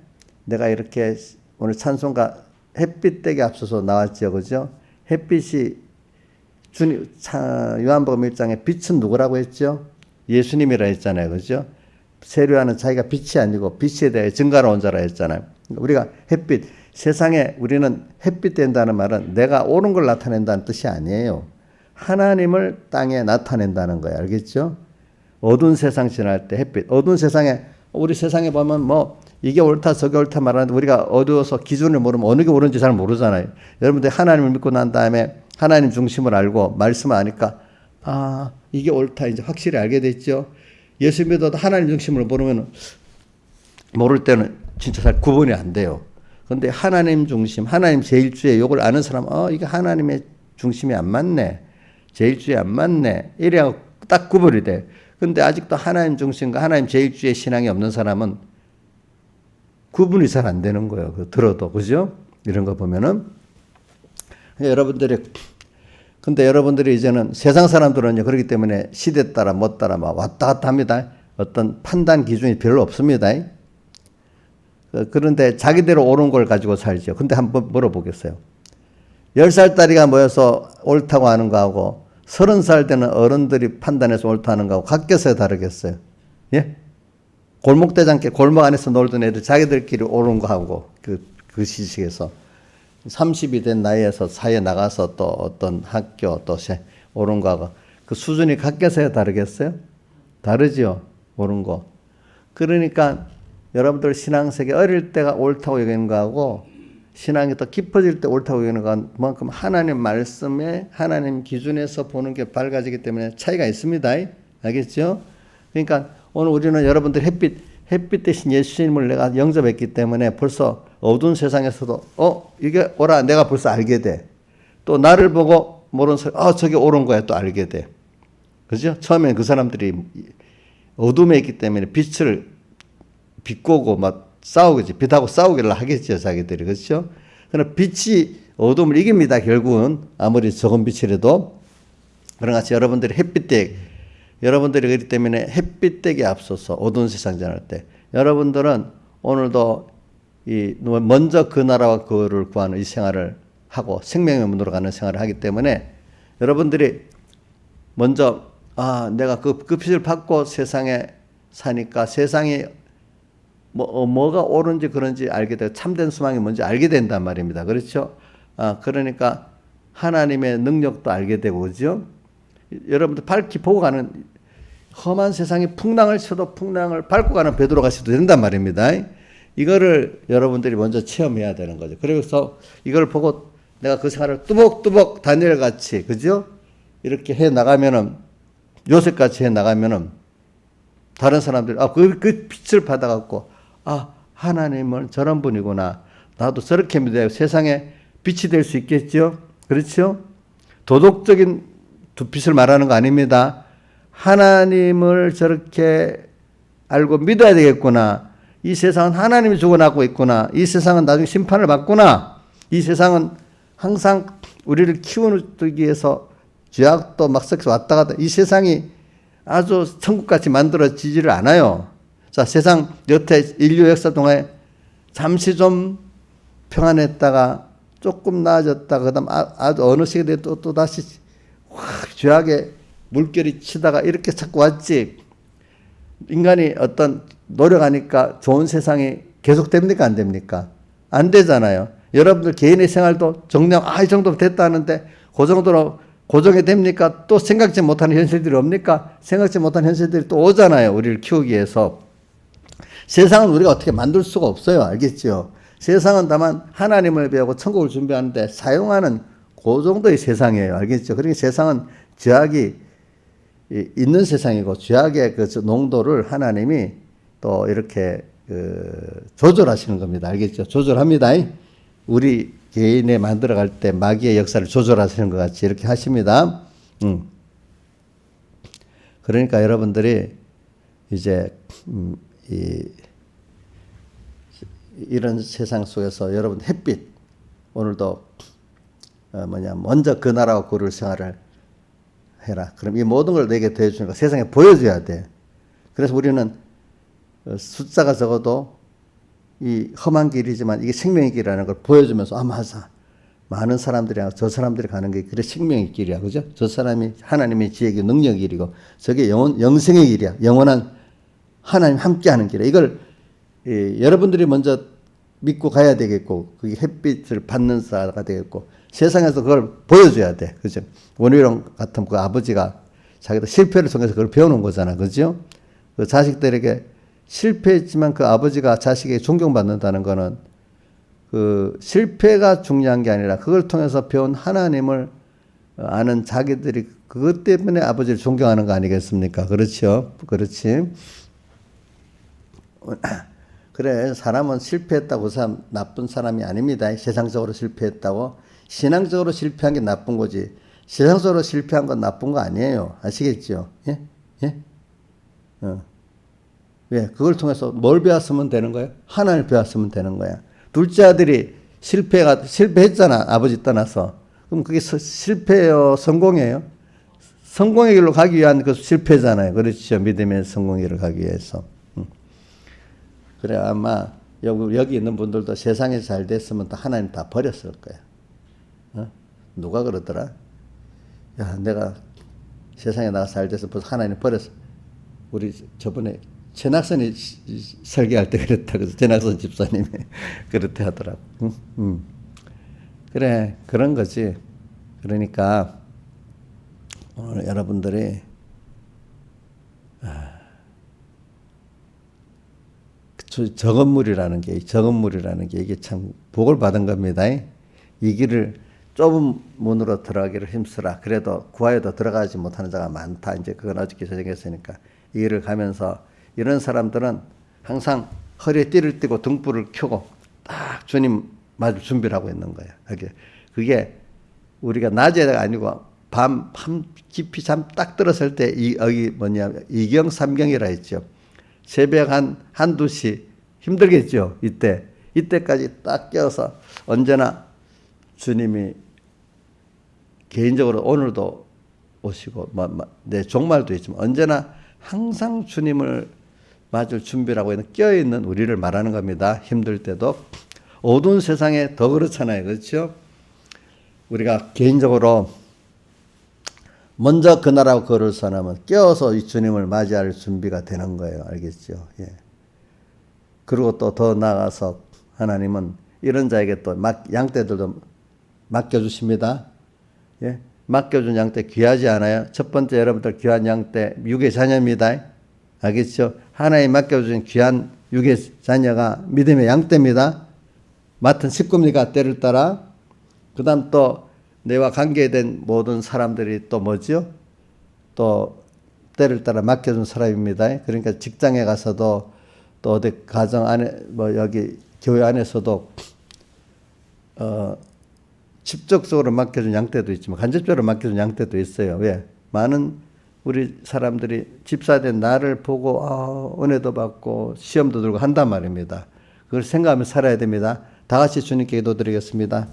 내가 이렇게 오늘 찬송가 햇빛 되게 앞서서 나왔죠. 그죠? 햇빛이 요한복음 1장에 빛은 누구라고 했죠? 예수님이라 했잖아요. 그죠? 세례요한은 자기가 빛이 아니고 빛에 대해 증거로 온 자라 했잖아요. 우리가 햇빛, 세상에 우리는 햇빛 된다는 말은 내가 옳은 걸 나타낸다는 뜻이 아니에요. 하나님을 땅에 나타낸다는 거예요. 알겠죠? 어두운 세상 지날 때 햇빛. 어두운 세상에, 우리 세상에 보면 이게 옳다 저게 옳다 말하는데 우리가 어두워서 기준을 모르면 어느 게 옳은지 잘 모르잖아요. 여러분들 하나님을 믿고 난 다음에 하나님 중심을 알고 말씀을 아니까 이게 옳다 이제 확실히 알게 됐죠. 예수 믿어도 하나님 중심을 모를 때는 진짜 잘 구분이 안 돼요. 그런데 하나님 중심, 하나님 제일주의 요걸 아는 사람, 이게 하나님의 중심이 안 맞네. 제일주의 안 맞네. 이래야 딱 구분이 돼. 근데 아직도 하나님 중심과 하나님 제일주의 신앙이 없는 사람은 구분이 잘 안 되는 거예요. 들어도. 그죠? 이런 거 보면은. 근데 여러분들이 이제는 세상 사람들은요, 그렇기 때문에 시대 따라 못 따라 막 왔다 갔다 합니다. 어떤 판단 기준이 별로 없습니다. 그런데 자기대로 옳은 걸 가지고 살죠. 근데 한번 물어보겠어요. 10살짜리가 모여서 옳다고 하는 거하고 30살 되는 어른들이 판단해서 옳다고 하는 거하고 같겠어요, 다르겠어요? 예? 골목대장께 골목 안에서 놀던 애들 자기들끼리 옳은 거하고 그 시식에서 30이 된 나이에서 사회에 나가서 또 어떤 학교 또 옳은 거하고 그 수준이 같겠어요, 다르겠어요? 다르죠, 옳은 거. 그러니까 여러분들 신앙세계 어릴 때가 옳다고 여기는 거하고 신앙이 더 깊어질 때 옳다고 여기는 거는 그만큼 하나님 말씀에 하나님 기준에서 보는 게 밝아지기 때문에 차이가 있습니다. 알겠죠? 그러니까 오늘 우리는 여러분들 햇빛 대신 예수님을 내가 영접했기 때문에 벌써 어두운 세상에서도 이게 옳아 내가 벌써 알게 돼. 또 나를 보고 모르는 사람 저게 옳은 거야 또 알게 돼. 그죠? 처음엔 그 사람들이 어둠에 있기 때문에 빛을 비꼬고 막 싸우겠지. 빛하고 싸우기를 하겠죠, 자기들이. 그렇죠? 그러나 빛이 어둠을 이깁니다, 결국은. 아무리 적은 빛이라도. 그런 같이 여러분들이 여러분들이 그렇기 때문에 햇빛되게 앞서서 어두운 세상 지날 때 여러분들은 오늘도 먼저 그 나라와 그를 구하는 이 생활을 하고 생명의 문으로 가는 생활을 하기 때문에 여러분들이 먼저 내가 그 빛을 받고 세상에 사니까 세상이 뭐가 옳은지 그런지 알게 되고 참된 소망이 뭔지 알게 된단 말입니다. 그렇죠? 그러니까 하나님의 능력도 알게 되고, 그죠? 여러분들 밝히 보고 가는 험한 세상에 풍랑을 쳐도 풍랑을 밟고 가는 베드로가 있어도 된단 말입니다. 이거를 여러분들이 먼저 체험해야 되는 거죠. 그래서 이걸 보고 내가 그 생활을 뚜벅뚜벅 다니엘 같이, 그죠? 이렇게 해 나가면은, 요셉 같이 해 나가면은, 다른 사람들이, 그 빛을 받아갖고, 하나님은 저런 분이구나. 나도 저렇게 믿어야 세상에 빛이 될 수 있겠죠? 그렇죠? 도덕적인 빛을 말하는 거 아닙니다. 하나님을 저렇게 알고 믿어야 되겠구나. 이 세상은 하나님이 주관하고 있구나. 이 세상은 나중에 심판을 받구나. 이 세상은 항상 우리를 키우기 위해서 죄악도 막 섞여서 왔다 갔다. 이 세상이 아주 천국같이 만들어지지를 않아요. 자, 세상 여태 인류 역사 동안에 잠시 좀 평안했다가 조금 나아졌다가 그다음 아주 어느 시기에 또 다시 확 죄악의 물결이 치다가 이렇게 자꾸 왔지. 인간이 어떤 노력하니까 좋은 세상이 계속됩니까? 안 됩니까? 안 되잖아요. 여러분들 개인의 생활도 정량 이 정도 됐다 하는데 그 정도로 고정이 됩니까? 또 생각지 못하는 현실들이 옵니까? 생각지 못한 현실들이 또 오잖아요. 우리를 키우기 위해서. 세상은 우리가 어떻게 만들 수가 없어요. 알겠죠? 세상은 다만 하나님을 배우고 천국을 준비하는데 사용하는 그 정도의 세상이에요. 알겠죠? 그러니까 세상은 죄악이 있는 세상이고 죄악의 그 농도를 하나님이 또 이렇게 조절하시는 겁니다. 알겠죠? 조절합니다. 우리 개인에 만들어갈 때 마귀의 역사를 조절하시는 것 같이 이렇게 하십니다. 그러니까 여러분들이 이제 이런 세상 속에서 여러분 햇빛 오늘도 먼저 그 나라와 그를 생활을 해라. 그럼 이 모든 걸 내게 더해주는 거 세상에 보여줘야 돼. 그래서 우리는 숫자가 적어도 이 험한 길이지만 이게 생명의 길이라는 걸 보여주면서 맞아. 많은 사람들이 저 사람들이 가는 게 그래 생명의 길이야. 그죠? 저 사람이 하나님의 지혜의 능력의 길이고 저게 영생의 길이야. 영원한 하나님 함께하는 길이야. 이걸 여러분들이 먼저 믿고 가야 되겠고 그게 햇빛을 받는 자가 되겠고 세상에서 그걸 보여줘야 돼. 그죠? 원희룡 같은 그 아버지가 자기도 실패를 통해서 그걸 배우는 거잖아. 그죠? 그 자식들에게 실패했지만 그 아버지가 자식에게 존경받는다는 거는 그 실패가 중요한 게 아니라 그걸 통해서 배운 하나님을 아는 자기들이 그것 때문에 아버지를 존경하는 거 아니겠습니까? 그렇죠? 그렇지. 그래, 사람은 실패했다고 그 사람 나쁜 사람이 아닙니다. 세상적으로 실패했다고. 신앙적으로 실패한 게 나쁜 거지. 세상적으로 실패한 건 나쁜 거 아니에요. 아시겠죠? 예? 예? 왜? 그걸 통해서 뭘 배웠으면 되는 거예요? 하나님을 배웠으면 되는 거야. 둘째 아들이 실패했잖아. 아버지 떠나서. 그럼 그게 실패예요? 성공이에요? 성공의 길로 가기 위한 그 실패잖아요. 그렇죠. 믿음의 성공의 길을 가기 위해서. 그래, 아마 여기 있는 분들도 세상에 잘 됐으면 또 하나님 다 버렸을 거야. 누가 그러더라? 야, 내가 세상에 나가 잘 돼서 벌써 하나님 버렸어. 우리 저번에 최낙선이 설교할 때 그랬다. 그래서 최낙선 집사님이 그렇대 하더라고. 그래, 그런 거지. 그러니까 오늘 여러분들이 적은물이라는 게 이게 참 복을 받은 겁니다. 이 길을 좁은 문으로 들어가기를 힘쓰라. 그래도 구하여도 들어가지 못하는 자가 많다. 이제 그건 어저께 저녁했으니까 이 길을 가면서 이런 사람들은 항상 허리에 띠를 띠고 등불을 켜고 딱 주님 마주 준비를 하고 있는 거야. 그게 우리가 낮에가 아니고 밤 깊이 잠 딱 들었을 때 여기 이경 삼경이라 했죠. 새벽 한두 시 힘들겠죠. 이때까지 딱 깨어서 언제나 주님이 개인적으로 오늘도 오시고 내 종말도 있지만 언제나 항상 주님을 맞을 준비를 하고 있는 깨어있는 우리를 말하는 겁니다. 힘들 때도. 어두운 세상에 더 그렇잖아요. 그렇죠? 우리가 개인적으로 먼저 그 나라와 그를 선하면 깨어서 이 주님을 맞이할 준비가 되는 거예요. 알겠죠? 예. 그리고 또 더 나아가서 하나님은 이런 자에게 또 양떼들도 맡겨주십니다. 예. 맡겨준 양떼 귀하지 않아요? 첫 번째 여러분들 귀한 양떼 육의 자녀입니다. 알겠죠? 하나님 맡겨준 귀한 육의 자녀가 믿음의 양떼입니다. 맡은 식구입니까? 때를 따라. 그 다음 또 내와 관계된 모든 사람들이 또 뭐죠? 또 때를 따라 맡겨준 사람입니다. 그러니까 직장에 가서도 또 어디 가정 안에 여기 교회 안에서도 직접적으로 맡겨준 양떼도 있지만 간접적으로 맡겨준 양떼도 있어요. 왜? 많은 우리 사람들이 집사된 나를 보고 은혜도 받고 시험도 들고 한단 말입니다. 그걸 생각하며 살아야 됩니다. 다 같이 주님께 기도드리겠습니다.